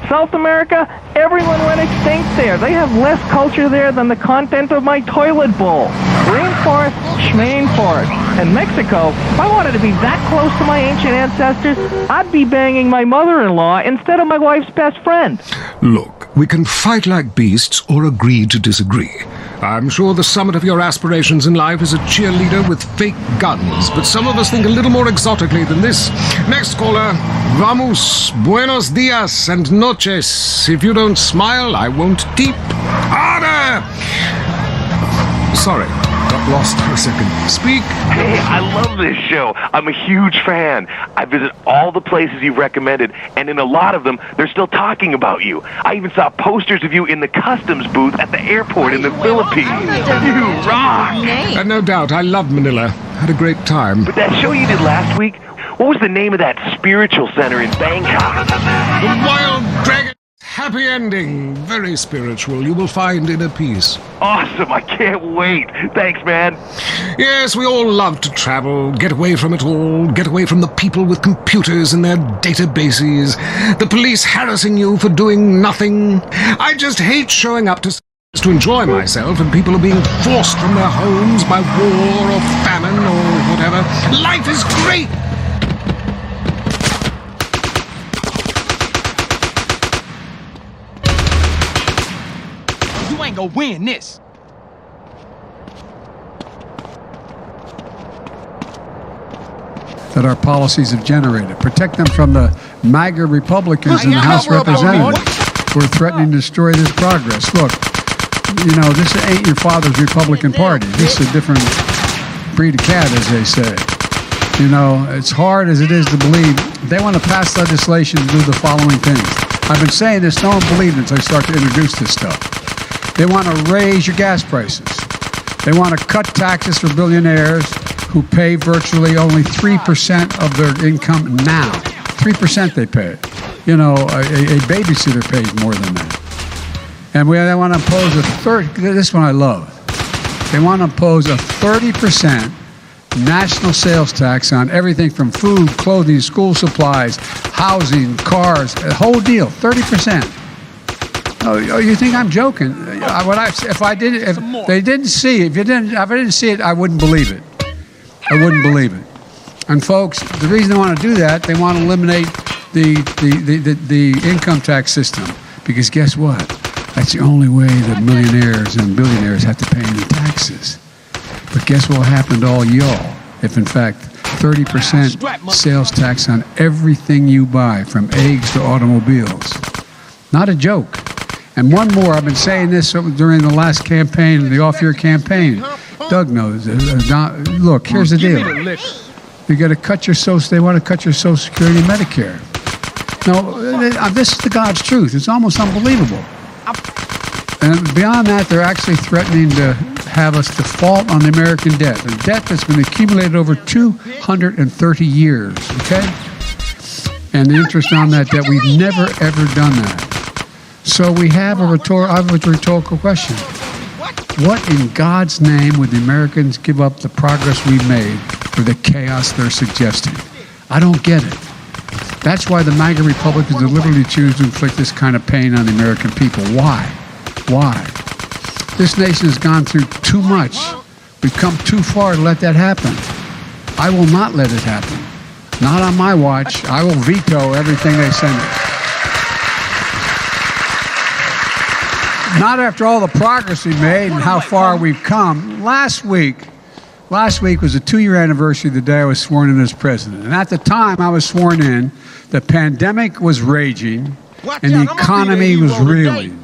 South America, everyone went extinct there. They have less culture there than the content of my toilet bowl. Rainforest, schmain forest. And Mexico, if I wanted to be that close to my ancient ancestors, I'd be banging my mother-in-law instead of my wife's best friend. Look, we can fight like beasts or agree to disagree. I'm sure the summit of your aspirations in life is a cheerleader with fake guns, but some of us think a little more exotically than this. Next caller, vamos, buenos dias and noches. If you don't smile, I won't tip. Harder! Sorry, got lost for a second. Speak. Hey, I love this show. I'm a huge fan. I visit all the places you recommended, and in a lot of them, they're still talking about you. I even saw posters of you in the customs booth at the airport in the Philippines. You rock! No doubt. I love Manila. Had a great time. But that show you did last week, what was the name of that spiritual center in Bangkok? The Wild Dragon. Happy ending. Very spiritual. You will find inner peace. Awesome. I can't wait. Thanks, man. Yes, we all love to travel, get away from it all, get away from the people with computers in their databases, the police harassing you for doing nothing. I just hate showing up to enjoy myself and people are being forced from their homes by war or famine or whatever. Life is great. You ain't gonna win this. That our policies have generated. Protect them from the MAGA Republicans in the House of Representatives who are threatening to destroy this progress. Look, you know, this ain't your father's Republican Party. This is a different breed of cat, as they say. You know, it's hard as it is to believe. They want to pass legislation to do the following things. I've been saying this, no one believed it until I start to introduce this stuff. They want to raise your gas prices. They want to cut taxes for billionaires who pay virtually only 3% of their income now. 3% they pay. You know, a babysitter pays more than that. And they want to impose this one I love. They want to impose a 30% national sales tax on everything from food, clothing, school supplies, housing, cars, the whole deal, 30%. Oh, you think I'm joking? If I didn't see it, I wouldn't believe it. I wouldn't believe it. And folks, the reason they want to do that, they want to eliminate the income tax system, because guess what? That's the only way that millionaires and billionaires have to pay any taxes. But guess what will happen to all y'all if, in fact, 30% sales tax on everything you buy, from eggs to automobiles? Not a joke. And one more, I've been saying this during the last campaign, the off-year campaign. Doug knows. Look, here's the deal. You got to cut your they want to cut your Social Security and Medicare. No, this is the God's truth. It's almost unbelievable. And beyond that, they're actually threatening to have us default on the American debt, a debt that's been accumulated over 230 years, okay? And the interest on that debt, we've never, ever done that. So we have a rhetorical question. What in God's name would the Americans give up the progress we made for the chaos they're suggesting? I don't get it. That's why the MAGA Republicans deliberately choose to inflict this kind of pain on the American people. Why? Why? This nation has gone through too much. We've come too far to let that happen. I will not let it happen. Not on my watch. I will veto everything they send us. Not after all the progress we made and how far we've come. Last week was the 2-year anniversary of the day I was sworn in as president. And at the time I was sworn in, the pandemic was raging and the economy was reeling.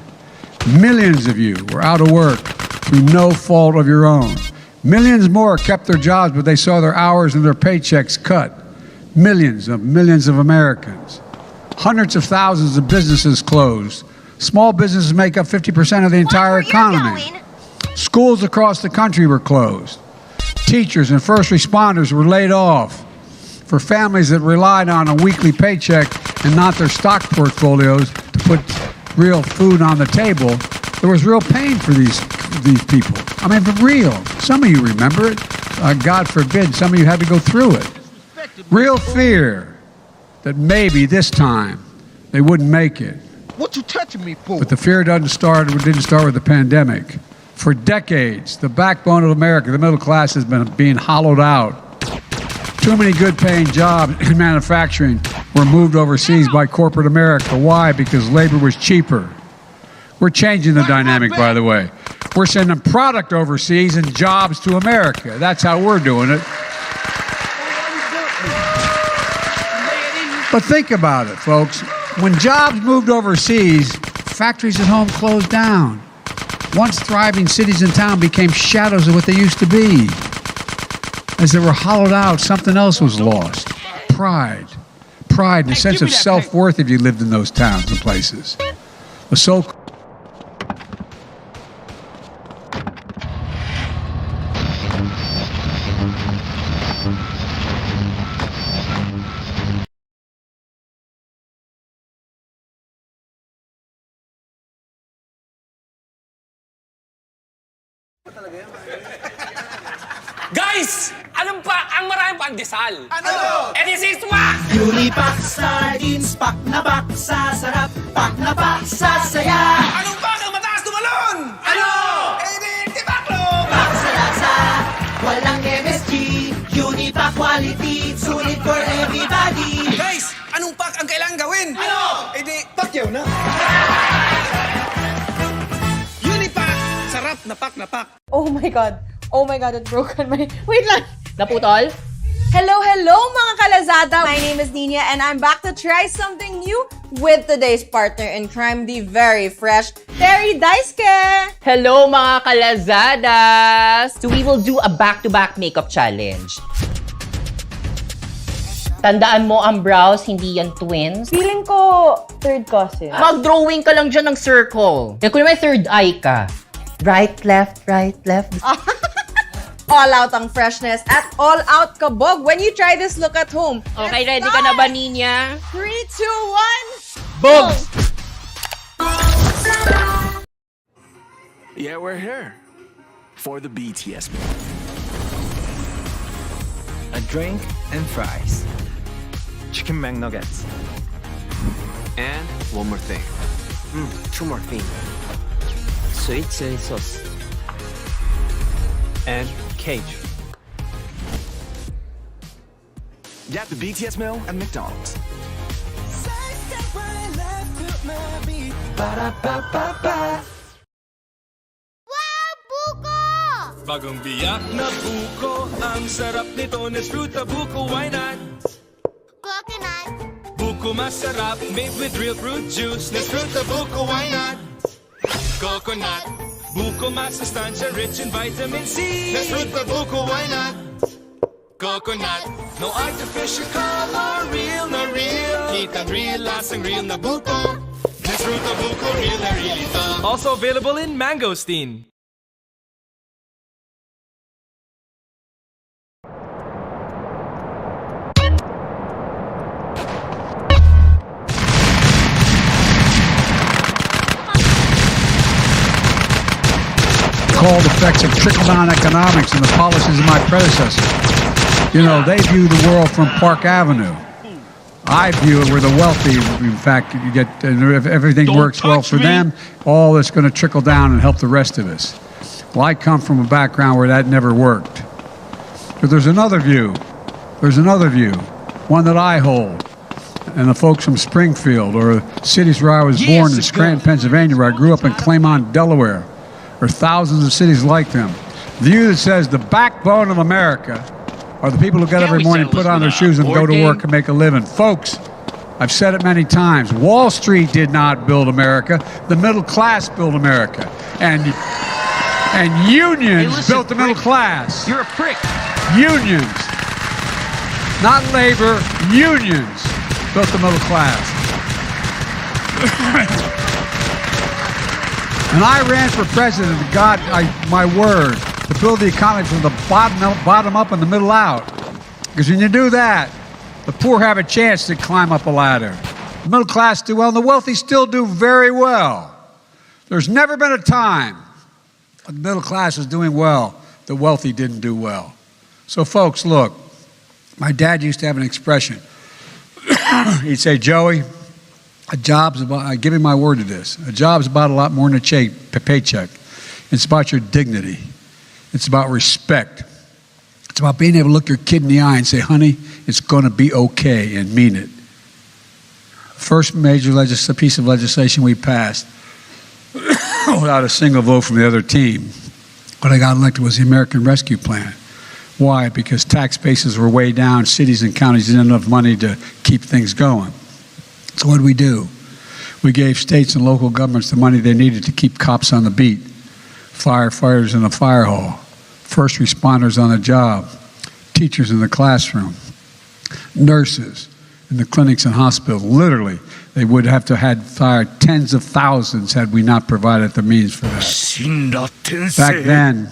Millions of you were out of work through no fault of your own. Millions more kept their jobs, but they saw their hours and their paychecks cut. Millions of Americans. Hundreds of thousands of businesses closed. Small businesses make up 50% of the entire economy. Schools across the country were closed. Teachers and first responders were laid off. For families that relied on a weekly paycheck and not their stock portfolios to put real food on the table, there was real pain for these people. I mean, for real. Some of you remember it. God forbid, some of you had to go through it. Real fear that maybe this time they wouldn't make it. What you touching me for? But the fear didn't start with the pandemic. For decades, the backbone of America, the middle class, has been being hollowed out. Too many good-paying jobs in manufacturing were moved overseas by corporate America. Why? Because labor was cheaper. We're changing the dynamic, by the way. We're sending product overseas and jobs to America. That's how we're doing it. But think about it, folks. When jobs moved overseas, factories at home closed down. Once thriving cities and towns became shadows of what they used to be. As they were hollowed out, something else was lost. Pride. Pride and a sense of self-worth if you lived in those towns and places. The so-called Guys! Anong pa ang maraming pandesal? Ano? And this is what? Unipack sardines, pak na pak sa sarap, pak na pak sa saya. Anong pa ang mataas tumalon? Ano? Eh di, tibaklo! Pak sa lasa, walang MSG. Unipack quality, sulit for everybody. Guys! Anong pak ang kailangan gawin? Ano? Eh di, pakyaw na. Unipack! Sarap na pak. Oh my God. Oh my God, it broke on my... Wait lang. Naputol? Hello mga kalazada! My name is Nina and I'm back to try something new with today's partner in crime, the very fresh Terry Daisuke! Hello mga kalazadas! So we will do a back-to-back makeup challenge. Tandaan mo ang brows, hindi yan twins. Feeling ko third cousin. Mag-drawing ka lang dyan ng circle. Yan, kung may third eye ka. Right, left. All out ang freshness at all out kabog when you try this look at home. Okay, ready ka na ba, Ninya? 3, 2, 1, boom! Yeah, we're here for the BTS meal. A drink and fries. Chicken McNuggets. And one more thing. Two more things. Sweet chili sauce. And cage. Get the BTS meal at McDonald's. Ba-da-ba-ba-ba. Bagong biyak na buko, ang sarap nito, Nesfruit na buko, why not? Coconut. Buko masarap, made with real fruit juice, Nesfruit na buko, why not? Coconut. Buko masustansya, rich in vitamin C, Nesfruit na buko, why not? Coconut. No artificial color, real na real. Kitang real, lasang real na buko, Nesfruit na buko, real na real ito. Also available in mangosteen. called effects of trickle-down economics and the policies of my predecessors. You know, they view the world from Park Avenue. I view it where the wealthy, in fact, you get, if everything works well for them, all that's going to trickle down and help the rest of us. Well, I come from a background where that never worked. But there's another view. There's another view, one that I hold. And the folks from Springfield or cities where I was born in Scranton, Pennsylvania, where I grew up in Claymont, Delaware, or thousands of cities like them. The view that says the backbone of America are the people who get every morning, put on their shoes, and go to work and make a living. Folks, I've said it many times, Wall Street did not build America. The middle class built America. And unions built the middle class. You're a prick. Unions. Not labor, unions built the middle class. And I ran for president, God, my word, to build the economy from the bottom up and the middle out. Because when you do that, the poor have a chance to climb up a ladder. The middle class do well, and the wealthy still do very well. There's never been a time when the middle class was doing well, the wealthy didn't do well. So folks, look, my dad used to have an expression. He'd say, Joey, a job's about, I give him my word to this, a job's about a lot more than a paycheck. It's about your dignity. It's about respect. It's about being able to look your kid in the eye and say, honey, it's going to be okay, and mean it. First major piece of legislation we passed without a single vote from the other team when I got elected was the American Rescue Plan. Why? Because tax bases were way down, cities and counties didn't have enough money to keep things going. So what did we do? We gave states and local governments the money they needed to keep cops on the beat. firefighters in the fire hall, first responders on the job, teachers in the classroom, nurses in the clinics and hospitals. Literally, they would have to had fired tens of thousands had we not provided the means for that. Back then,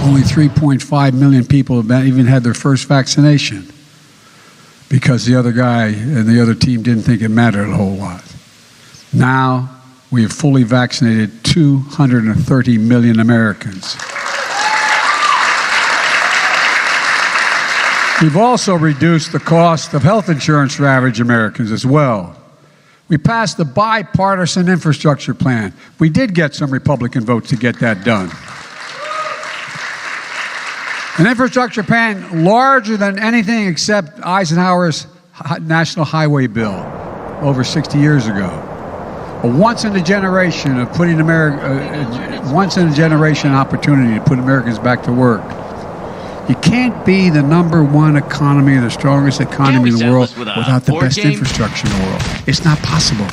only 3.5 million people even had their first vaccination because the other guy and the other team didn't think it mattered a whole lot. Now, we have fully vaccinated 230 million Americans. We've also reduced the cost of health insurance for average Americans as well. We passed the bipartisan infrastructure plan. We did get some Republican votes to get that done. An infrastructure plan larger than anything except Eisenhower's National Highway Bill over 60 years ago. A once-in-a-generation of putting once-in-a-generation opportunity to put Americans back to work. You can't be the #1 economy, the strongest economy in the world without the best infrastructure in the world. It's not possible.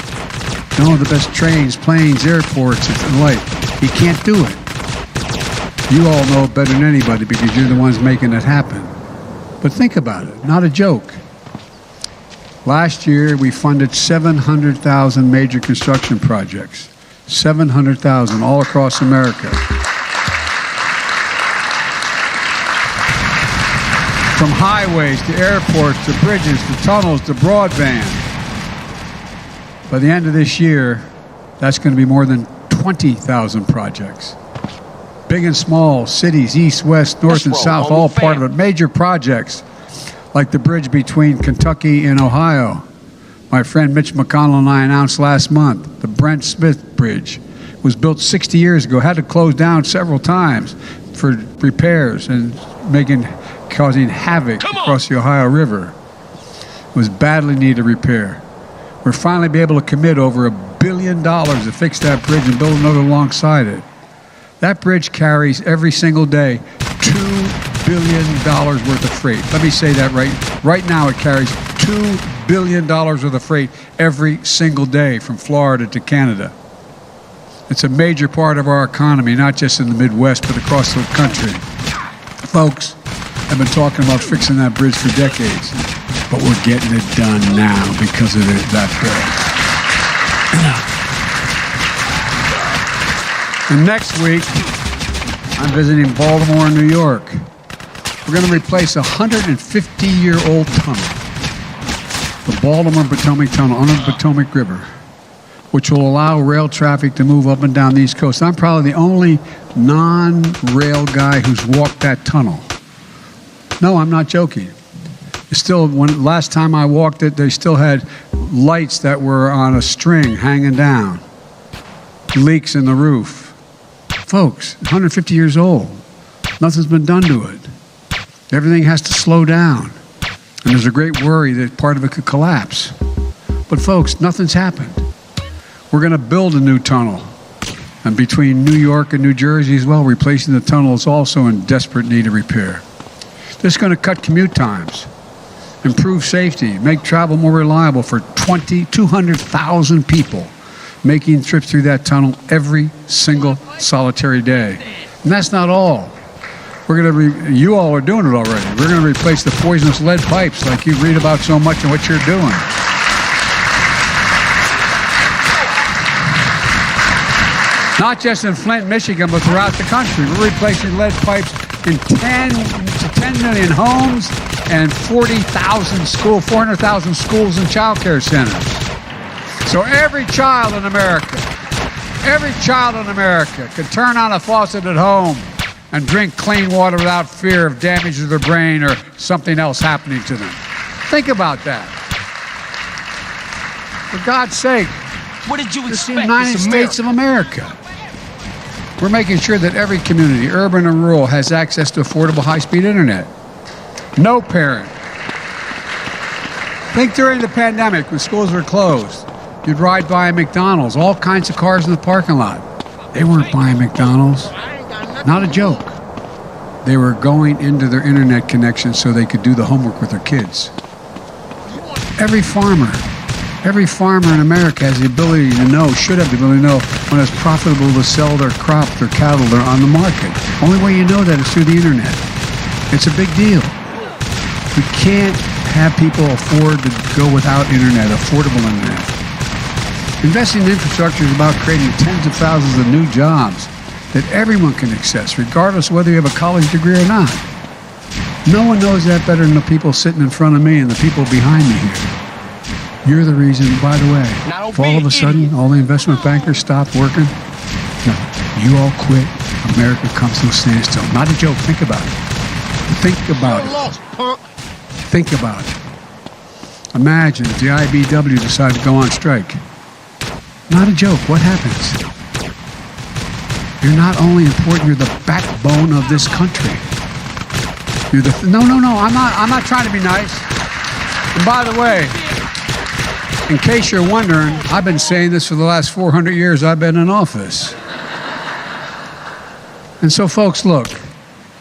No, the best trains, planes, airports, and the like. You can't do it. You all know it better than anybody because you're the ones making it happen. But think about it, not a joke. Last year, we funded 700,000 major construction projects. 700,000 all across America. From highways to airports to bridges to tunnels to broadband. By the end of this year, that's going to be more than 20,000 projects. Big and small, cities, east, west, north, and south, all part of it. Major projects like the bridge between Kentucky and Ohio. My friend Mitch McConnell and I announced last month the Brent Smith Bridge was built 60 years ago, had to close down several times for repairs and causing havoc across the Ohio River. It was badly needed repair. We're finally be able to commit over $1 billion to fix that bridge and build another alongside it. That bridge carries every single day $2 billion worth of freight. Let me say that right now it carries $2 billion worth of freight every single day from Florida to Canada. It's a major part of our economy, not just in the Midwest, but across the country. Folks, I've been talking about fixing that bridge for decades, but we're getting it done now because of that bill. And next week, I'm visiting Baltimore and New York. We're going to replace a 150-year-old tunnel, the Baltimore-Potomac Tunnel under the Potomac River, which will allow rail traffic to move up and down the East Coast. I'm probably the only non-rail guy who's walked that tunnel. No, I'm not joking. Last time I walked it, they still had lights that were on a string hanging down, leaks in the roof. Folks, 150 years old. Nothing's been done to it. Everything has to slow down. And there's a great worry that part of it could collapse. But folks, nothing's happened. We're going to build a new tunnel. And between New York and New Jersey as well, replacing the tunnel is also in desperate need of repair. This is going to cut commute times, improve safety, make travel more reliable for 200,000 people making trips through that tunnel every single solitary day. And that's not all. You all are doing it already. We're going to replace the poisonous lead pipes like you read about so much and what you're doing. Not just in Flint, Michigan, but throughout the country. We're replacing lead pipes in 10 million homes and 400,000 schools and child care centers. So every child in America can turn on a faucet at home and drink clean water without fear of damage to their brain or something else happening to them. Think about that. For God's sake, what did you expect? It's the United States of America. We're making sure that every community, urban and rural, has access to affordable high-speed internet. No parent. Think during the pandemic when schools were closed. You'd ride by a McDonald's, all kinds of cars in the parking lot. They weren't buying McDonald's. Not a joke. They were going into their internet connection so they could do the homework with their kids. Every farmer Every farmer in America has the ability to know, should have the ability to know when it's profitable to sell their crop, their cattle, they're on the market. Only way you know that is through the internet. It's a big deal. We can't have people afford to go without internet, affordable internet. Investing in infrastructure is about creating tens of thousands of new jobs that everyone can access, regardless of whether you have a college degree or not. No one knows that better than the people sitting in front of me and the people behind me here. You're the reason, by the way, if all of a sudden all the investment bankers stop working, no, you all quit, America comes to a standstill. Not a joke. Think about it. Think about it. Think about it. Imagine if the IBW decided to go on strike. Not a joke. What happens? You're not only important, you're the backbone of this country. You're the no. I'm not trying to be nice. And by the way, in case you're wondering, I've been saying this for the last 400 years I've been in office. And so, folks, look,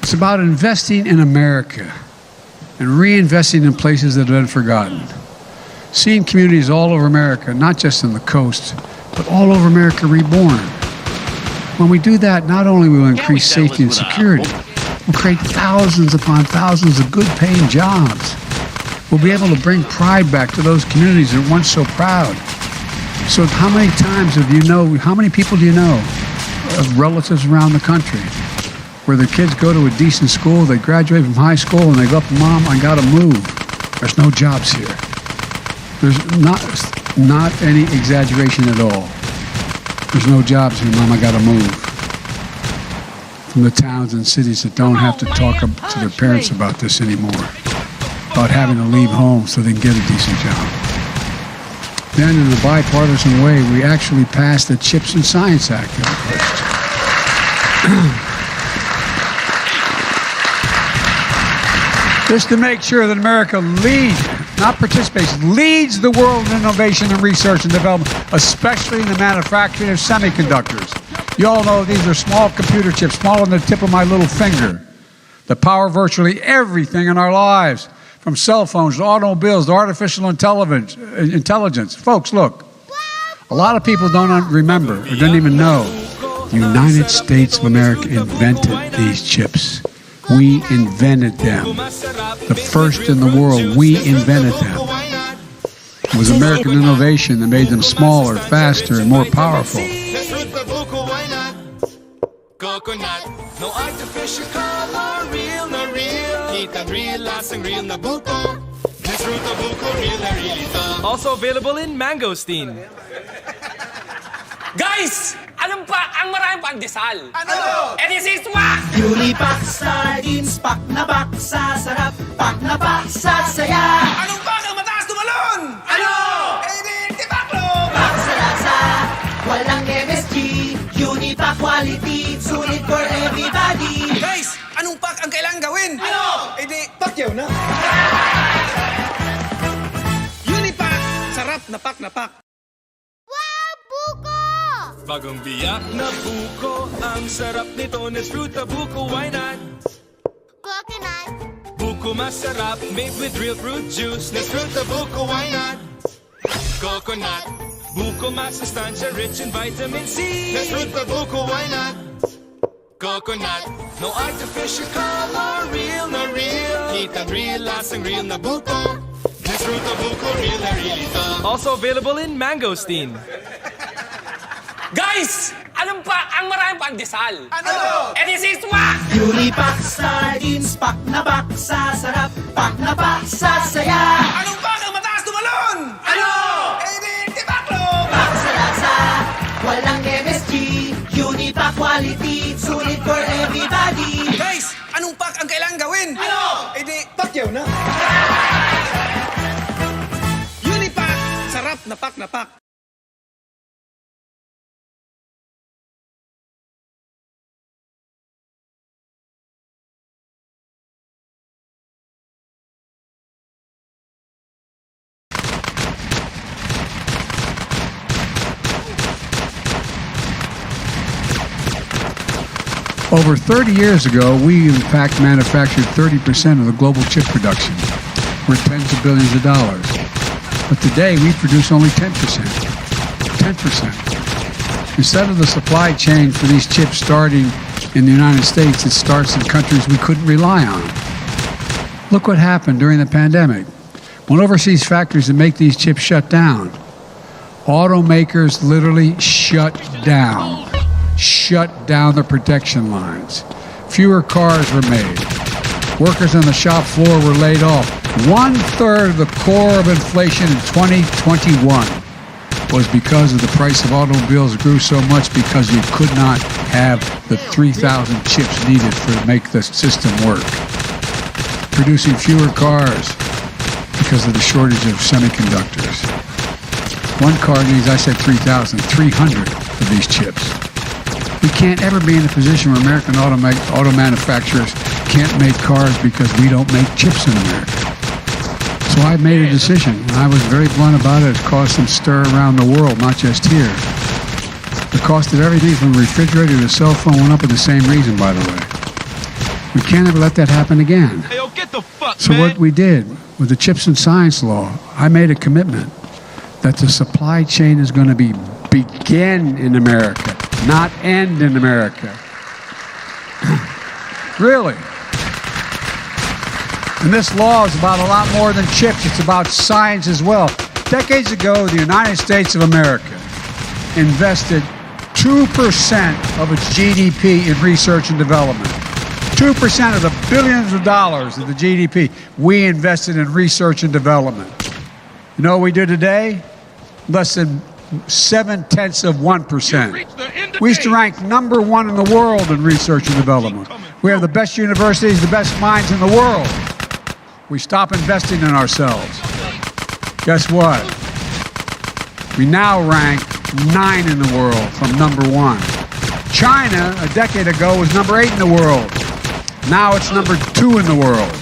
it's about investing in America and reinvesting in places that have been forgotten. Seeing communities all over America, not just on the coast, but all over America reborn. When we do that, not only will we increase safety and security, we'll create thousands upon thousands of good-paying jobs. We'll be able to bring pride back to those communities that were once so proud. So how many times how many people do you know of relatives around the country where their kids go to a decent school, they graduate from high school, and they go up, Mom, I gotta move. There's no jobs here. There's not any exaggeration at all. There's no jobs here, Mom, I gotta move. From the towns and cities that don't have to talk to their parents about this anymore, about having to leave home so they can get a decent job. Then, in a bipartisan way, we actually passed the CHIPS and Science Act that I pushed. Just to make sure that America leads, not participates, leads the world in innovation and research and development, especially in the manufacturing of semiconductors. You all know these are small computer chips, smaller than the tip of my little finger, that power virtually everything in our lives, from cell phones to automobiles to artificial intelligence. Folks, look, a lot of people don't remember or don't even know the United States of America invented these chips. We invented them. The first in the world, we invented them. It was American innovation that made them smaller, faster, and more powerful. Coconut, no artificial color, real na real. Kita real, lasang real na buko. This fruit na buko, real na realito. Also available in mangosteen. Guys! Alam pa, ang maraming pandesal. Ano? This is what? Unipack sardines, pak na pak sa sarap, pak na pak sa saya. Anong pak ang mataas tumalon? Ano? Tibaklo! Pak sa lasa, walang MSG. Unipack quality, sulit for everybody. Guys, anong pak ang kailangan gawin? Ano? Pakyaw na. Unipack, sarap na pak na pak. Bagong biyak na buko, ang sarap nito, Nes fruit na buko, why not? Coconut. Buko masarap, made with real fruit juice, Nes fruit na buko, why not? Coconut. Buko masustansya, rich in vitamin C, Nes fruit na buko, why not? Coconut. No artificial color, real na real. Kita real, lasang real na buko. Nes fruit na buko, real na realito. Also available in mangosteen. Guys! Alam pa, ang maraming pandesal. Ano? This is what? Unipack sardines, pak na pak sa sarap, pak na pak sa saya. Anong pak ang mataas tumalon? Ano? Tibaklo! Pak sa lasa, walang MSG. Unipack quality, sulit for everybody. Guys, anong pak ang kailangan gawin? Ano? Pakyaw na. Unipack, sarap na pak na pak. Over 30 years ago, we in fact manufactured 30% of the global chip production, worth tens of billions of dollars. But today, we produce only 10%. 10%. Instead of the supply chain for these chips starting in the United States, it starts in countries we couldn't rely on. Look what happened during the pandemic. When overseas factories that make these chips shut down, automakers literally shut down the production lines. Fewer cars were made. Workers on the shop floor were laid off. 1/3 of the core of inflation in 2021 was because of the price of automobiles grew so much because you could not have the 3,000 chips needed to make the system work. Producing fewer cars because of the shortage of semiconductors. One car needs, I said 3,000, 300 of these chips. We can't ever be in a position where American auto manufacturers can't make cars because we don't make chips in America. So I made a decision, and I was very blunt about it. It's caused some stir around the world, not just here. The cost of everything from a refrigerator to a cell phone went up for the same reason, by the way. We can't ever let that happen again. Hey, yo, get the fuck, So what we did with the Chips and Science Law, I made a commitment that the supply chain is going to begin in America, not end in America. Really. And this law is about a lot more than chips. It's about science as well. Decades ago, the United States of America invested 2% of its GDP in research and development. 2% of the billions of dollars of the GDP we invested in research and development. You know what we do today? Less than 0.7%. We used to rank number 1 in the world in research and development. We have the best universities, the best minds in the world. We stop investing in ourselves. Guess what? We now rank 9 in the world from number 1. China, a decade ago, was number 8 in the world. Now it's number 2 in the world.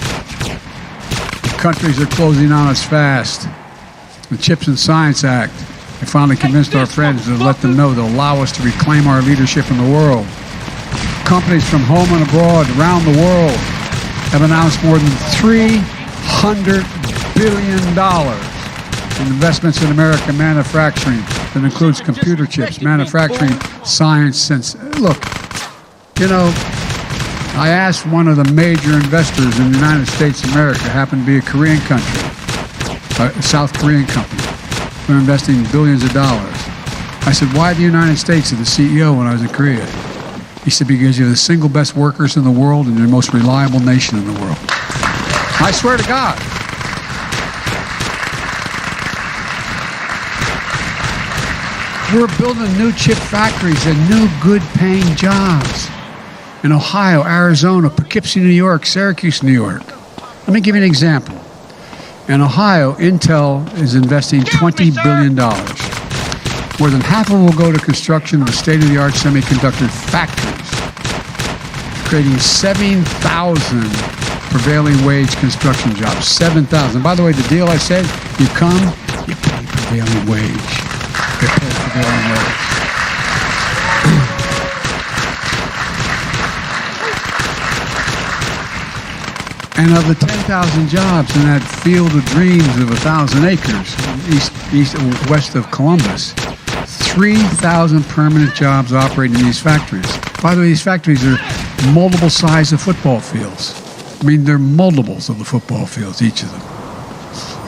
The countries are closing on us fast. The Chips and Science Act, I finally convinced our friends to let them know they'll allow us to reclaim our leadership in the world. Companies from home and abroad around the world have announced more than $300 billion in investments in American manufacturing that includes computer chips, manufacturing, science. Look, you know, I asked one of the major investors in the United States of America, happened to be a Korean country, a South Korean company. They're investing billions of dollars. I said, why the United States? To the CEO when I was in Korea. He said, because you're the single best workers in the world and you're the most reliable nation in the world. I swear to God. We're building new chip factories and new good-paying jobs in Ohio, Arizona, Poughkeepsie, New York, Syracuse, New York. Let me give you an example. In Ohio, Intel is investing $20 billion. More than half of it will go to construction of the state-of-the-art semiconductor factories, creating 7,000 prevailing wage construction jobs. 7,000. By the way, the deal I said, you come, you pay prevailing wage. You pay prevailing wage. And of the 10,000 jobs in that field of dreams of 1,000 acres, east and west of Columbus, 3,000 permanent jobs operating in these factories. By the way, these factories are multiple size of football fields. I mean, they're multiples of the football fields, each of them.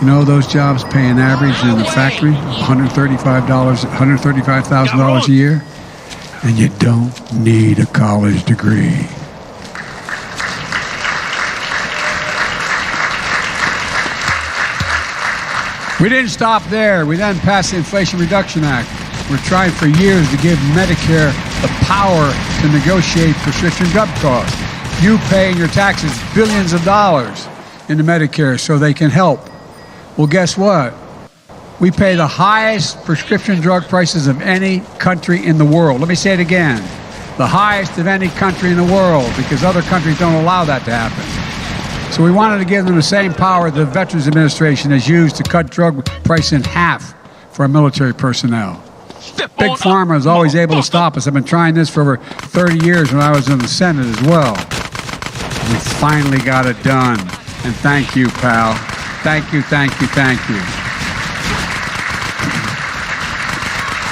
You know, those jobs pay an average in the factory $135,000 a year, and you don't need a college degree. We didn't stop there. We then passed the Inflation Reduction Act. We're trying for years to give Medicare the power to negotiate prescription drug costs. You pay in your taxes billions of dollars into Medicare so they can help. Well, guess what? We pay the highest prescription drug prices of any country in the world. Let me say it again. The highest of any country in the world, because other countries don't allow that to happen. So we wanted to give them the same power the Veterans Administration has used to cut drug price in half for our military personnel. Big Pharma is always able to stop us. I've been trying this for over 30 years when I was in the Senate as well. We finally got it done. And thank you, pal. Thank you, thank you, thank you.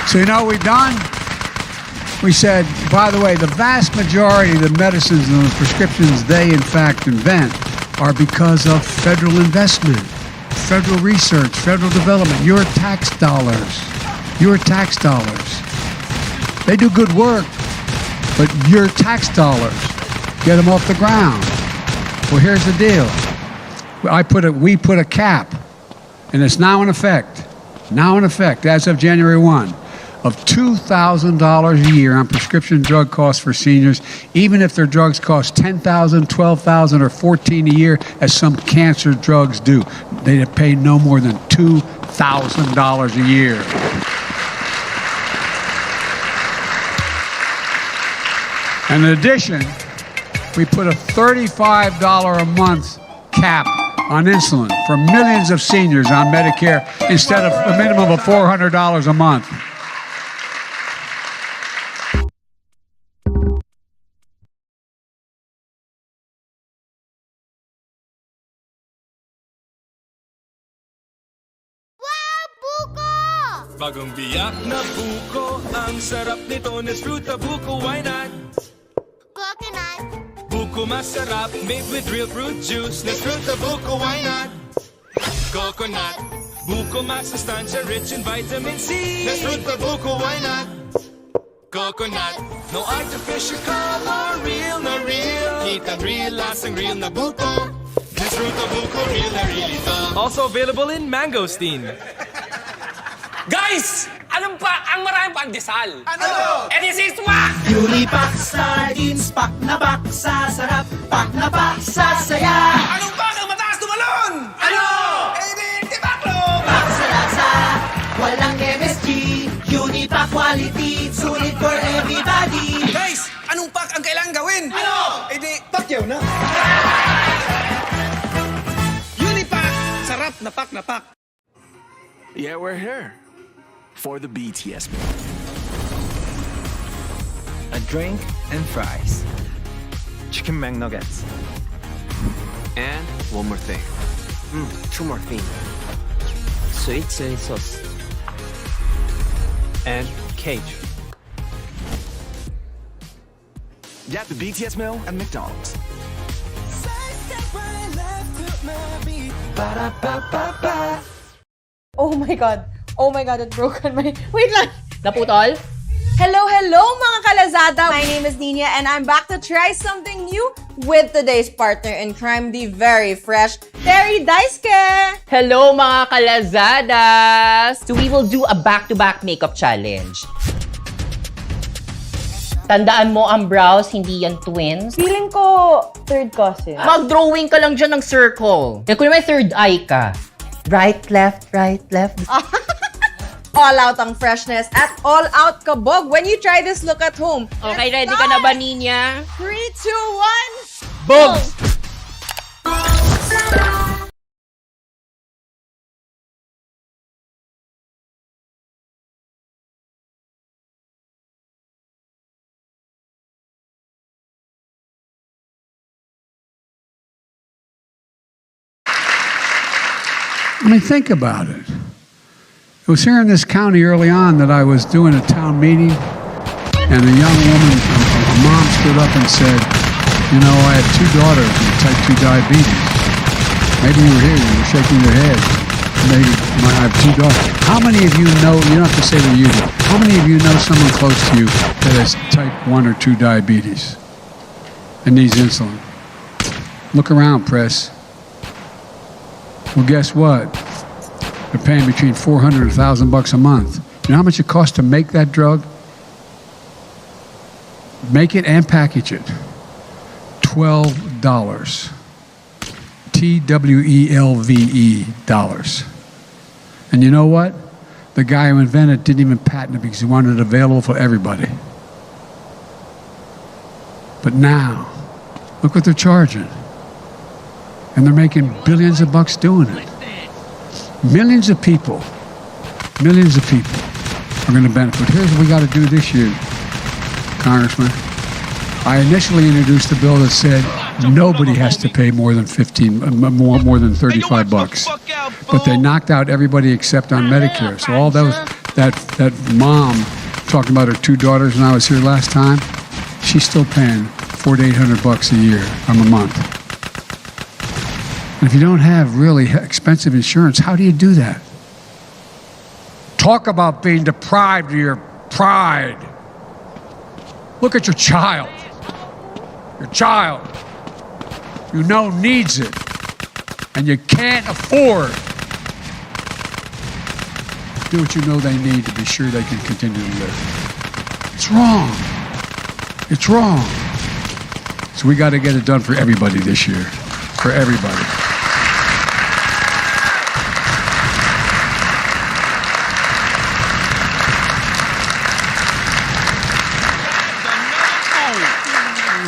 So you know what we've done? We said, by the way, the vast majority of the medicines and the prescriptions they in fact invent are because of federal investment, federal research, federal development, your tax dollars. Your tax dollars. They do good work, but your tax dollars get them off the ground. Well, here's the deal. We put a cap, and it's now in effect, as of January 1, of $2,000 a year on prescription drug costs for seniors, even if their drugs cost $10,000, $12,000, or $14,000 a year, as some cancer drugs do. They pay no more than $2,000 a year. And in addition, we put a $35 a month cap on insulin for millions of seniors on Medicare instead of a minimum of $400 a month. Bagong biyak na buko, ang sarap nito, Nes Fruta Buko, why not? Coconut. Buko masarap, made with real fruit juice, Nes Fruta Buko, why not? Coconut. Buko masustansya, rich in vitamin C, Nes Fruta Buko, why not? Coconut. No artificial color, real na real, heat and real, lasang real na buko, Nes Fruta Buko, real na real ito. Also available in mangosteen. Guys! Anong pa ang maraming pandesal? Ano? And this is what? Unipack sardines, pak na pak sa sarap, pak na pak sa saya. Anong pa ang mataas tumalon? Ano? Eh di, tibaklo! Pak sa lasa, walang MSG, Unipack quality, sulit for everybody. Guys! Anong pak ang kailangan gawin? Ano? Eh di, pakyaw na. Unipack! Sarap na pak na pak. Yeah, we're here for the BTS meal. A drink and fries. Chicken McNuggets. And one more thing. Two more things. Sweet chili sauce. And cage. Get the BTS meal at McDonald's. Ba-da-ba-ba-ba. Oh my God. Oh my God, it broke on my... Wait lang. Naputol? Hello, mga kalazada. My name is Nina, and I'm back to try something new with today's partner in crime, the very fresh Terry Daisuke. Hello mga kalazadas! So we will do a back-to-back makeup challenge. Tandaan mo ang brows, hindi yan twins. Feeling ko third cousin. Mag-drawing ka lang dyan ng circle. Kaya kung may third eye ka. Right, left, right, left. All out ang freshness at all out kabog when you try this look at home. Okay, ready ka na ba, Ninya? 3, 2, 1. Boom! I mean, think about it. It was here in this county early on that I was doing a town meeting, and a young woman, a mom stood up and said, you know, I have 2 daughters with type 2 diabetes. Maybe you were here, you were shaking your head. Maybe I have 2 daughters. How many of you know, you don't have to say what you do, how many of you know someone close to you that has type 1 or 2 diabetes and needs insulin? Look around, press. Well, guess what? They're paying between $400 and $1,000 a month. You know how much it costs to make that drug? Make it and package it. $12. TWELVE dollars. And you know what? The guy who invented it didn't even patent it because he wanted it available for everybody. But now, look what they're charging. And they're making billions of bucks doing it. Millions of people are going to benefit. Here's what we got to do this year, Congressman. I initially introduced a bill that said nobody has to pay more than $35. But they knocked out everybody except on Medicare. So all those that mom talking about her 2 daughters when I was here last time, she's still paying $400 to $800 a year, a month. And if you don't have really expensive insurance, how do you do that? Talk about being deprived of your pride. Look at your child. Your child, you know, needs it, and you can't afford. Do what you know they need to be sure they can continue to live. It's wrong. It's wrong. So we got to get it done for everybody this year. For everybody.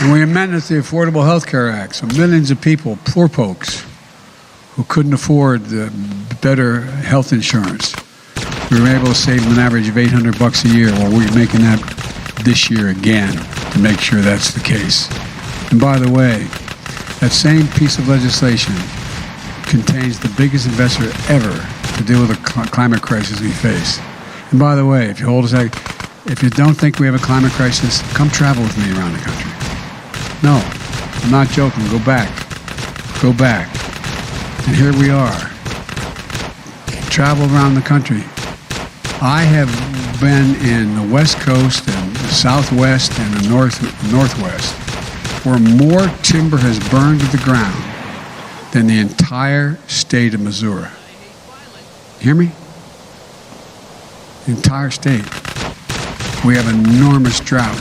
And we amended the Affordable Health Care Act, so millions of people, poor folks, who couldn't afford the better health insurance, we were able to save them an average of $800 a year. Well, we're making that this year again to make sure that's the case. And by the way, that same piece of legislation contains the biggest investment ever to deal with the climate crisis we face. And by the way, if you don't think we have a climate crisis, come travel with me around the country. No, I'm not joking. Go back. Go back. And here we are. Travel around the country. I have been in the West Coast and the Southwest and the Northwest where more timber has burned to the ground than the entire state of Missouri. Hear me? The entire state. We have enormous drought.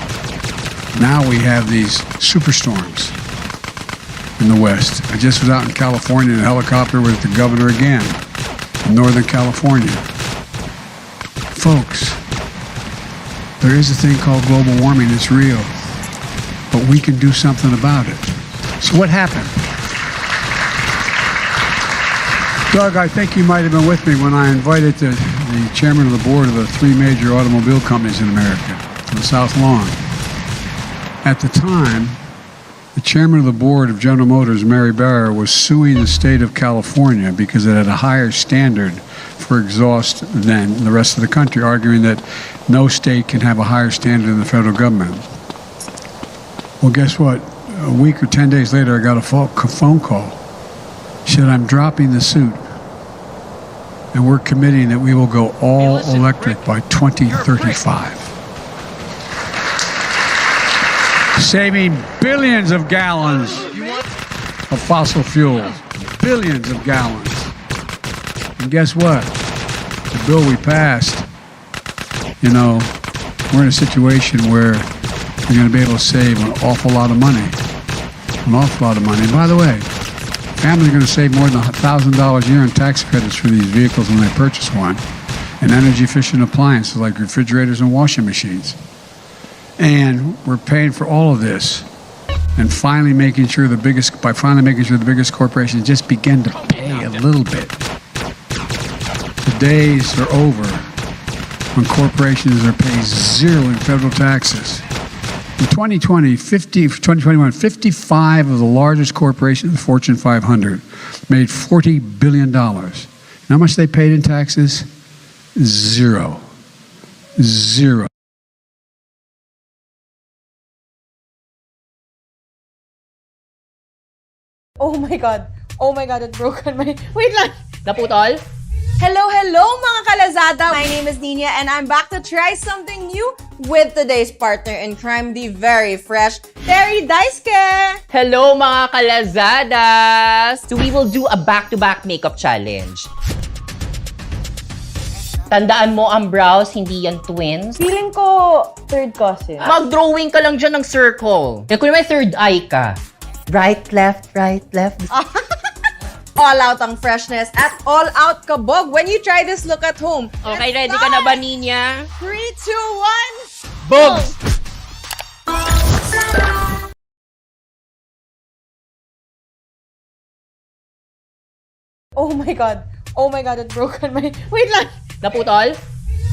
Now we have these superstorms in the West. I just was out in California in a helicopter with the governor again in Northern California. Folks, there is a thing called global warming. It's real. But we can do something about it. So what happened? Doug, I think you might have been with me when I invited the chairman of the board of the 3 major automobile companies in America to the South Lawn. At the time, the chairman of the board of General Motors, Mary Barra, was suing the state of California because it had a higher standard for exhaust than the rest of the country, arguing that no state can have a higher standard than the federal government. Well, guess what? A week or 10 days later, I got a phone call. She said, I'm dropping the suit, and we're committing that we will go all electric by 2035. Saving billions of gallons of fossil fuels. Billions of gallons. And guess what? The bill we passed, we're in a situation where we're going to be able to save an awful lot of money. An awful lot of money. And by the way, families are going to save more than $1,000 a year in tax credits for these vehicles when they purchase one. And energy-efficient appliances like refrigerators and washing machines. And we're paying for all of this, and finally making sure the biggest corporations just begin to pay a little bit. The days are over when corporations are paying zero in federal taxes. In 2021, 55 of the largest corporations in the Fortune 500 made $40 billion. And how much they paid in taxes? Zero. Zero. Oh my God, it broke on my... Wait lang! Naputol? Hello mga kalazada! My name is Nina and I'm back to try something new with today's partner in crime, the very fresh Terry Daisuke! Hello mga kalazadas! So we will do a back-to-back makeup challenge. Tandaan mo ang brows, hindi yan twins. Feeling ko third cousin. Mag-drawing ka lang dyan ng circle. Kaya kung may third eye ka, right, left. All out ang freshness at all out kabog when you try this look at home. Okay, ready ka na ba, Ninya? 3, 2, 1... Boom! Oh my God, it broke on my... Wait lang! Naputol?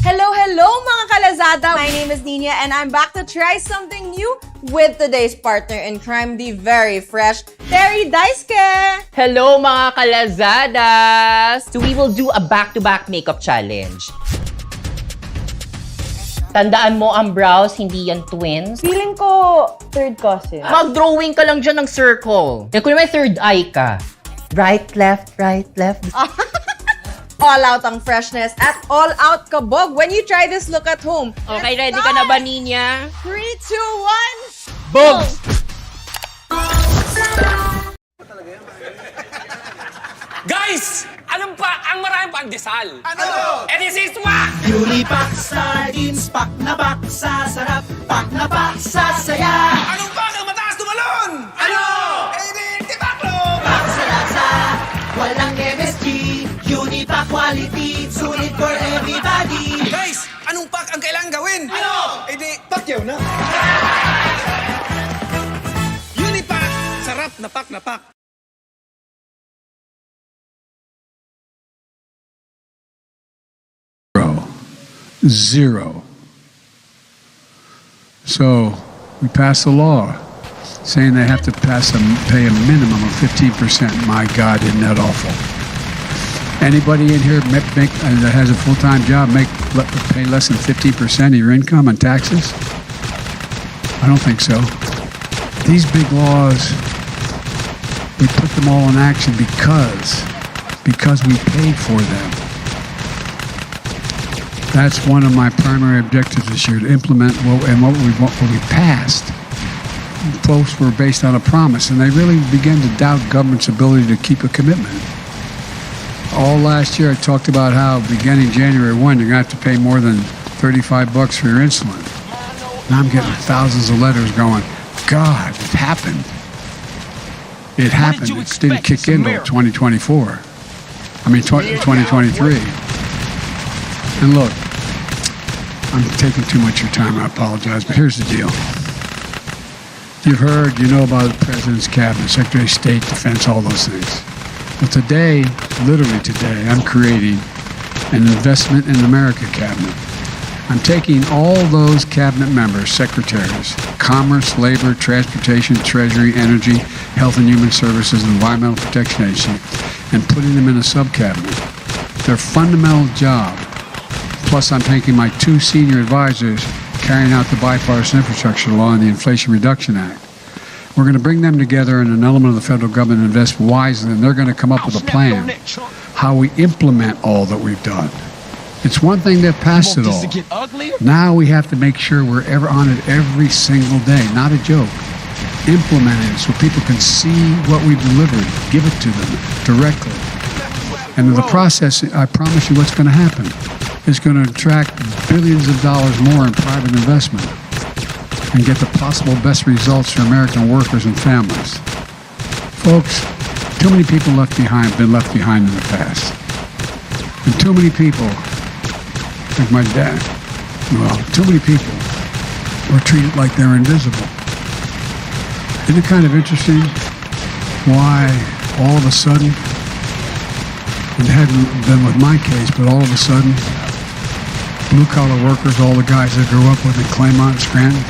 Hello mga kalazada! My name is Nina and I'm back to try something new with today's partner in crime, the very fresh Terry Daisuke! Hello mga kalazadas! So we will do a back-to-back makeup challenge. Tandaan mo ang brows, hindi yan twins. Feeling ko third cousin. Mag-drawing ka lang dyan ng circle. Kaya kung may third eye ka, right, left, right, left. All out ang freshness at all out kabog when you try this look at home. Okay, ready ka na ba, Ninya? 3, 2, 1, boom! Guys! Anong pa ang maraming pandesal? Ano? And this is what? Unipack sardines, pak na pak sa sarap, pak na pak sa saya. Anong pa ang mataas tumalon? Ano? Eh di, tibaklo! Pak sa lasa, walang MSG. Unipack quality, sulit for everybody. Guys! Anong pack ang kailangan gawin? Ano? Eh di, pakyaw na! Unipack! Sarap na pak na pak. Zero. So we passed a law saying they have to pay a minimum of 15%. My God, isn't that awful? Anybody in here that has a full-time job pay less than 50% of your income on taxes? I don't think so. These big laws, we put them all in action because we paid for them. That's one of my primary objectives this year, to implement what we passed. Folks were based on a promise, and they really began to doubt government's ability to keep a commitment. All last year I talked about how beginning January 1, you're going to have to pay more than $35 for your insulin. Now I'm getting thousands of letters going, God, it happened. It happened. It didn't kick in until 2024. 2023. And look, I'm taking too much of your time, I apologize, but here's the deal. You've heard, you know about the President's Cabinet, Secretary of State, Defense, all those things. But today, literally today, I'm creating an Investment in America Cabinet. I'm taking all those cabinet members, secretaries, Commerce, Labor, Transportation, Treasury, Energy, Health and Human Services, and Environmental Protection Agency, and putting them in a sub-cabinet. Their fundamental job, plus I'm taking my two senior advisors carrying out the bipartisan infrastructure law and the Inflation Reduction Act. We're going to bring them together in an element of the federal government and invest wisely, and they're going to come up with a plan how we implement all that we've done. It's one thing to pass it all. Now we have to make sure we're ever on it every single day. Not a joke. Implement it so people can see what we've delivered. Give it to them directly. And in the process, I promise you what's going to happen. It's going to attract billions of dollars more in private investment and get the possible best results for American workers and families. Folks, too many people been left behind in the past. And too many people, like my dad, too many people were treated like they're invisible. Isn't it kind of interesting why all of a sudden, it hadn't been with my case, but all of a sudden, blue-collar workers, all the guys that grew up with in Claymont and Scranton,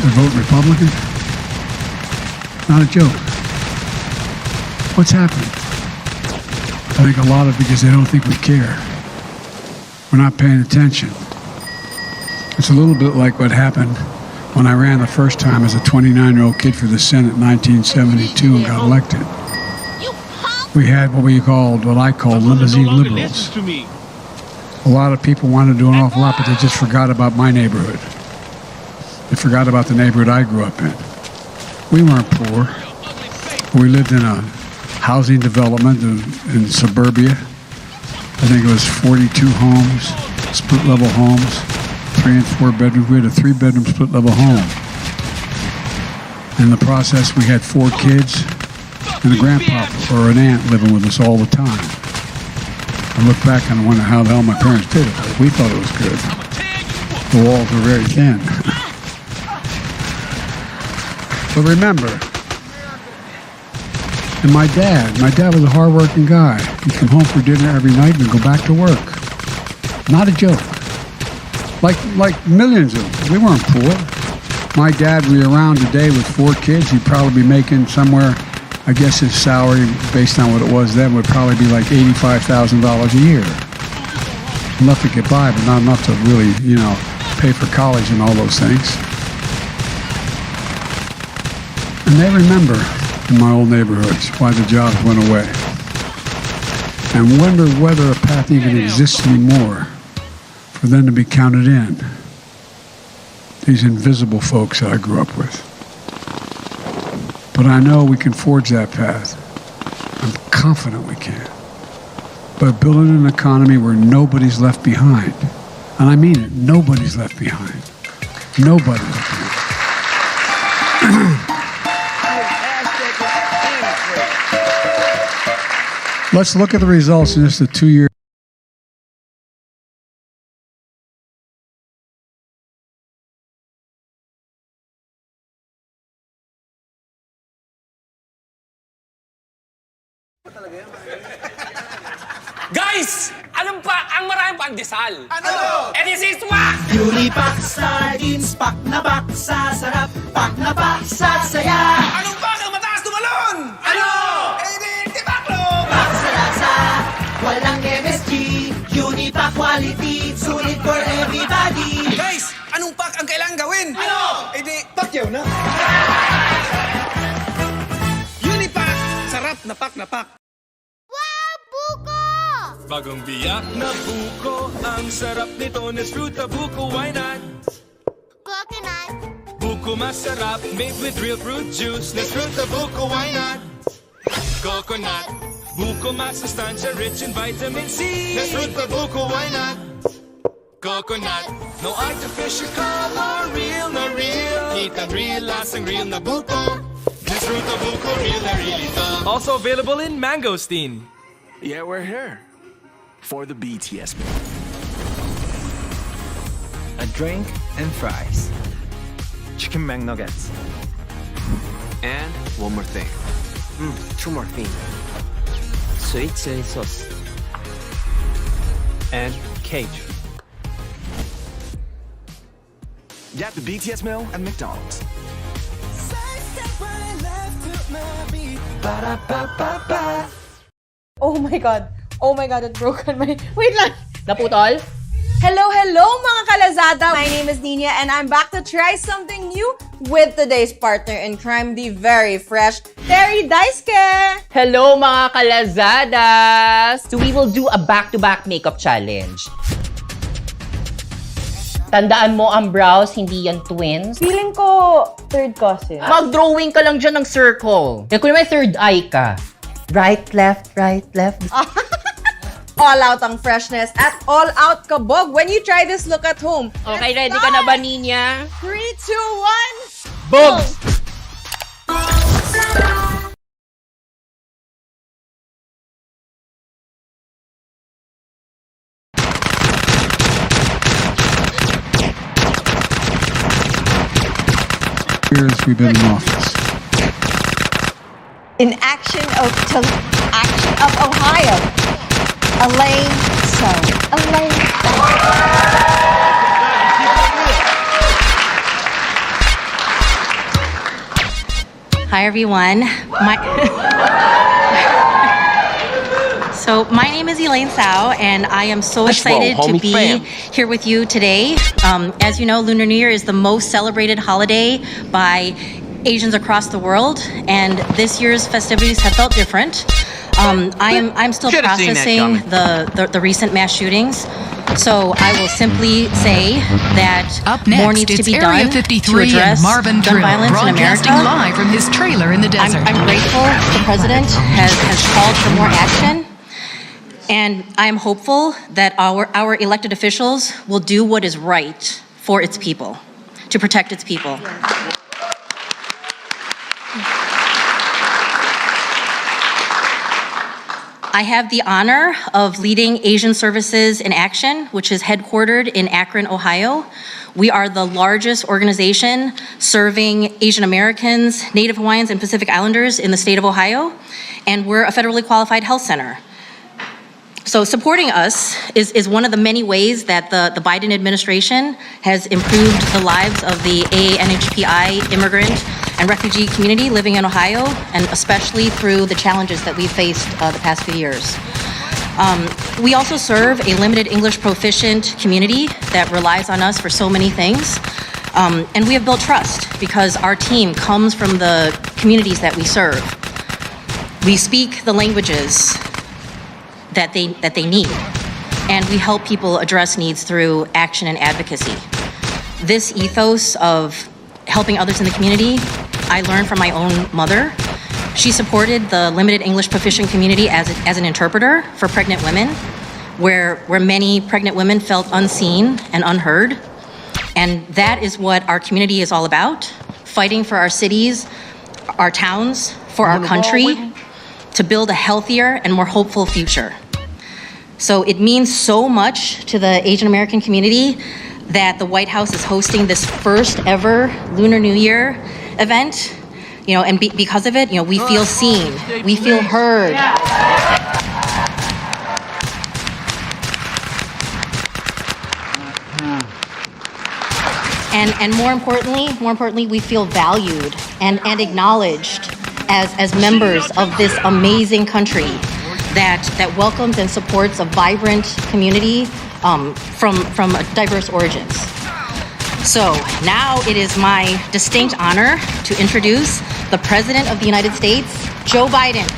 they're voting Republican? Not a joke. What's happening? I think a lot of it because they don't think we care. We're not paying attention. It's a little bit like what happened when I ran the first time as a 29-year-old kid for the Senate in 1972 and got elected. We had what I call limousine liberals. A lot of people wanted to do an awful lot, but they just forgot about my neighborhood. They forgot about the neighborhood I grew up in. We weren't poor. We lived in a housing development in suburbia. I think it was 42 homes, split-level homes, 3 and 4 bedrooms. We had a 3-bedroom split-level home. In the process, we had 4 kids and a grandpa or an aunt living with us all the time. I look back and I wonder how the hell my parents did it. We thought it was good. The walls were very thin. But remember, and my dad was a hard-working guy. He'd come home for dinner every night and go back to work. Not a joke. Like millions of them. We weren't poor. My dad would be around today with 4 kids. He'd probably be making somewhere, I guess his salary, based on what it was then, would probably be like $85,000 a year. enough to get by, but not enough to really, pay for college and all those things. And they remember in my old neighborhoods why the jobs went away, and wonder whether a path even exists anymore for them to be counted in. These invisible folks that I grew up with. But I know we can forge that path. I'm confident we can. By building an economy where nobody's left behind. And I mean it, nobody's left behind. Nobody left behind. Let's look at the results in just the 2 years. Guys! Anong pa ang maraming pandesal? Ano? And this is what? Unipack sardines, pak na pak sa sarap, pak na pak sa saya. Anong pa ang mataas tumalon? Ano? Eh di baklo! Pak sa lasa, walang MSG. Unipack quality, sulit for everybody. Guys! Anong pak ang kailangan gawin? Ano? Eh di pakyaw na. Unipack! Sarap na pak na pak. Bagong biyak na buko, ang sarap nito, Nesfruta buko, why not? Coconut. Buko masarap, made with real fruit juice, Nesfruta buko, why not? Coconut. Buko masustansya, rich in vitamin C, Nesfruta buko, why not? Coconut. No artificial color, real na real. Kitang real, lasang real na buko, Nesfruta buko, real na real ito. Also available in mangosteen. Yeah, we're here for the BTS meal. A drink and fries. Chicken McNuggets. And one more thing. Two more things. Sweet chili sauce. And cage. Get the BTS meal at McDonald's. Ba-da-ba-ba-ba. Oh my God. Oh my God, it broke on my... Wait lang. Naputol? Hello, mga kalazada. My name is Nina and I'm back to try something new with today's partner in crime, the very fresh Terry Daisuke. Hello mga kalazadas! So we will do a back-to-back makeup challenge. Tandaan mo ang brows, hindi yan twins. Feeling ko third cousin. Mag-drawing ka lang dyan ng circle. Kaya kung may third eye ka. Right, left, right, left. All out ang freshness at all out kabog when you try this look at home. Okay, ready ka na ba, Ninya? 3, 2, 1. Boom! Years we've been in office. In action of Ohio. Elaine Hi everyone. So my name is Elaine Tsao, and I am so excited to be here with you today. As you know, Lunar New Year is the most celebrated holiday by Asians across the world, and this year's festivities have felt different. I'm still processing the recent mass shootings, so I will simply say that Up next, more needs to be Area done 53 to address and Marvin gun Drill, violence in America. broadcasting live from his trailer in the desert. I'm grateful the president has called for more action, and I am hopeful that our elected officials will do what is right for its people, to protect its people. I have the honor of leading Asian Services in Action, which is headquartered in Akron, Ohio. We are the largest organization serving Asian Americans, Native Hawaiians, and Pacific Islanders in the state of Ohio, and we're a federally qualified health center. So supporting us is one of the many ways that the Biden administration has improved the lives of the AANHPI immigrant and refugee community living in Ohio, and especially through the challenges that we've faced the past few years. We also serve a limited English proficient community that relies on us for so many things. And we have built trust because our team comes from the communities that we serve. We speak the languages that they need, and we help people address needs through action and advocacy. This ethos of helping others in the community, I learned from my own mother. She supported the limited English proficient community as an interpreter for pregnant women, where many pregnant women felt unseen and unheard. And that is what our community is all about, fighting for our cities, our towns, for our country, to build a healthier and more hopeful future. So it means so much to the Asian American community that the White House is hosting this first ever Lunar New Year event. You know, and because of it, you know, we feel seen, we feel heard. And more importantly, we feel valued and acknowledged as members of this amazing country that welcomes and supports a vibrant community from diverse origins. So now it is my distinct honor to introduce the President of the United States, Joe Biden.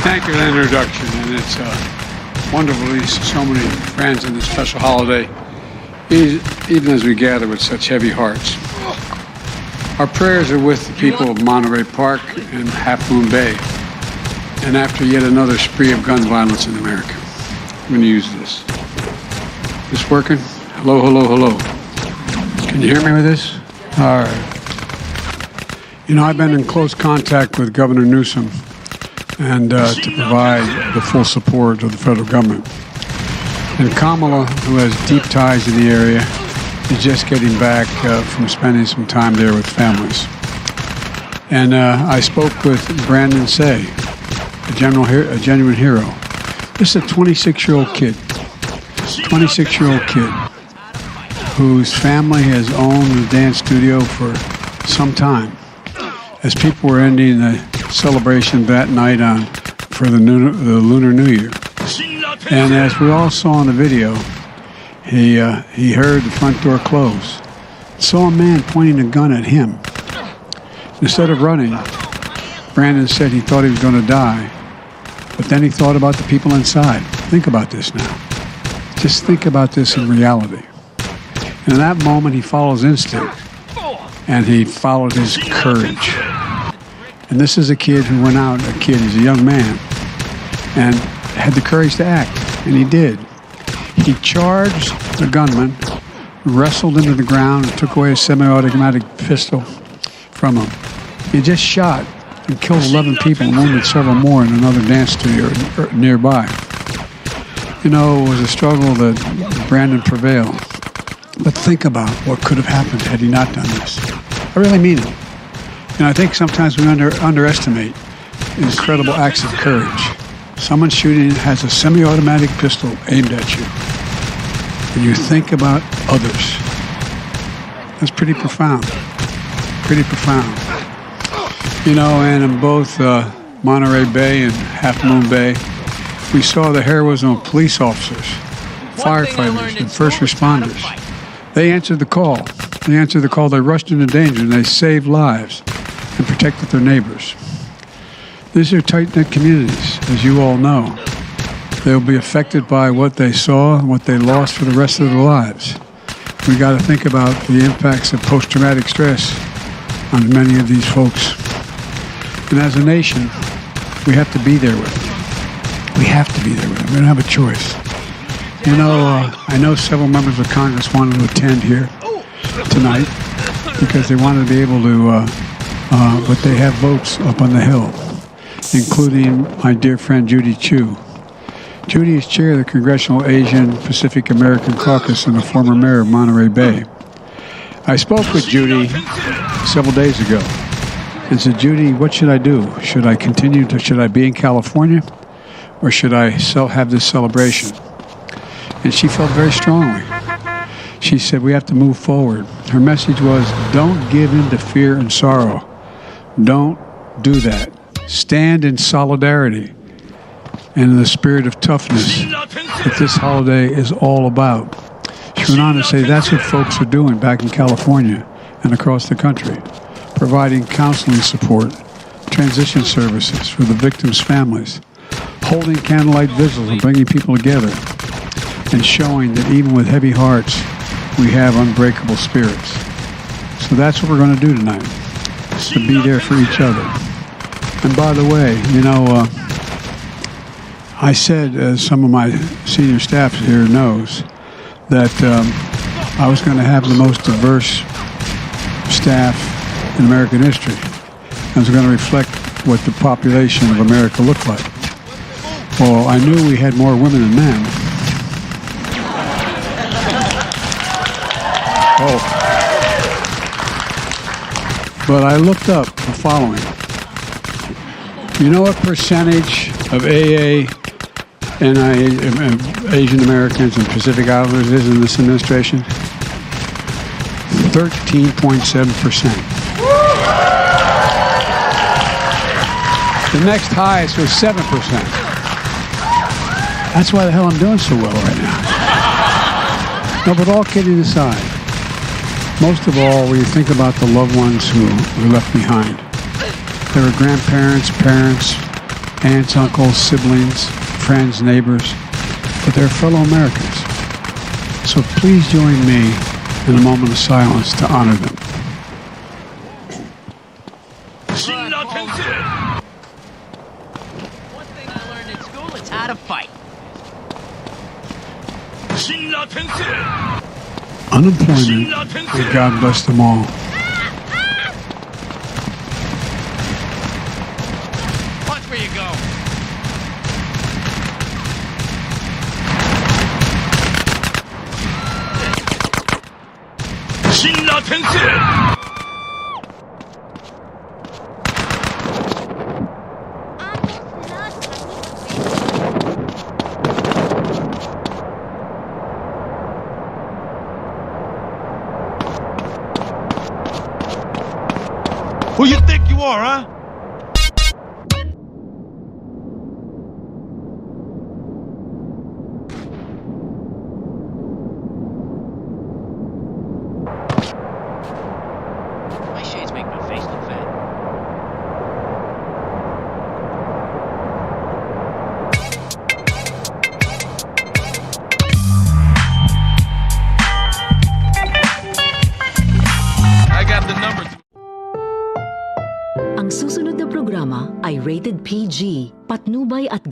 Thank you for that introduction, and it's wonderful to see so many friends in this special holiday, even as we gather with such heavy hearts. Our prayers are with the people of Monterey Park and Half Moon Bay, and after yet another spree of gun violence in America. I'm going to use this. This working? Hello, hello, hello. Can you hear me with this? All right. You know, I've been in close contact with Governor Newsom and to provide the full support of the federal government. And Kamala, who has deep ties to the area, is just getting back from spending some time there with families. And I spoke with Brandon Say, a genuine hero. This is a 26-year-old kid, whose family has owned the dance studio for some time. As people were ending the celebration that night for the Lunar New Year. And as we all saw in the video, he heard the front door close, saw a man pointing a gun at him. Instead of running, Brandon said he thought he was going to die, but then he thought about the people inside. Think about this now. Just think about this in reality. And in that moment, he follows instinct, and he followed his courage. And this is a kid who went out, he's a young man, and had the courage to act, and he did. He charged the gunman, wrestled him to the ground, and took away a semi-automatic pistol from him. He just shot and killed 11 people and wounded several more in another dance studio nearby. You know, it was a struggle that Brandon prevailed. But think about what could have happened had he not done this. I really mean it. And I think sometimes we underestimate incredible acts of courage. Someone shooting has a semi-automatic pistol aimed at you. And you think about others. That's pretty profound. Pretty profound. You know, and in both Monterey Bay and Half Moon Bay, we saw the heroism of police officers, firefighters, and first responders. They answered the call. They rushed into danger, and they saved lives and protected their neighbors. These are tight-knit communities, as you all know. They'll be affected by what they saw and what they lost for the rest of their lives. We got to think about the impacts of post-traumatic stress on many of these folks. And as a nation, we have to be there with them. We have to be there with them. We don't have a choice. You know, I know several members of Congress wanted to attend here tonight because they wanted to be able to, but they have votes up on the Hill, including my dear friend Judy Chu. Judy is chair of the Congressional Asian Pacific American Caucus and a former mayor of Monterey Bay. I spoke with Judy several days ago and said, Judy, what should I do? Should I be in California, or should I have this celebration? And she felt very strongly. She said, we have to move forward. Her message was, don't give in to fear and sorrow. Don't do that. Stand in solidarity and in the spirit of toughness that this holiday is all about. She went on to say that's what folks are doing back in California and across the country, providing counseling support, transition services for the victims' families, holding candlelight vigils and bringing people together, and showing that even with heavy hearts, we have unbreakable spirits. So that's what we're going to do tonight, to be there for each other. And by the way, you know, I said, as some of my senior staff here knows, that I was going to have the most diverse staff in American history. I was going to reflect what the population of America looked like. Well, I knew we had more women than men. Oh. But I looked up the following. You know what percentage of AA and Asian Americans and Pacific Islanders is in this administration? 13.7%. The next highest was 7%. That's why the hell I'm doing so well right now. No, but all kidding aside, most of all, when you think about the loved ones who were left behind, there were grandparents, parents, aunts, uncles, siblings, friends, neighbors, but they're fellow Americans. So please join me in a moment of silence to honor them. One thing I learned in school is how to fight. Unemployment, and God bless them all. Watch where you go. Who you think you are, huh? My shades make my face look fat. I got the number. Ang susunod na programa ay rated PG, patnubay at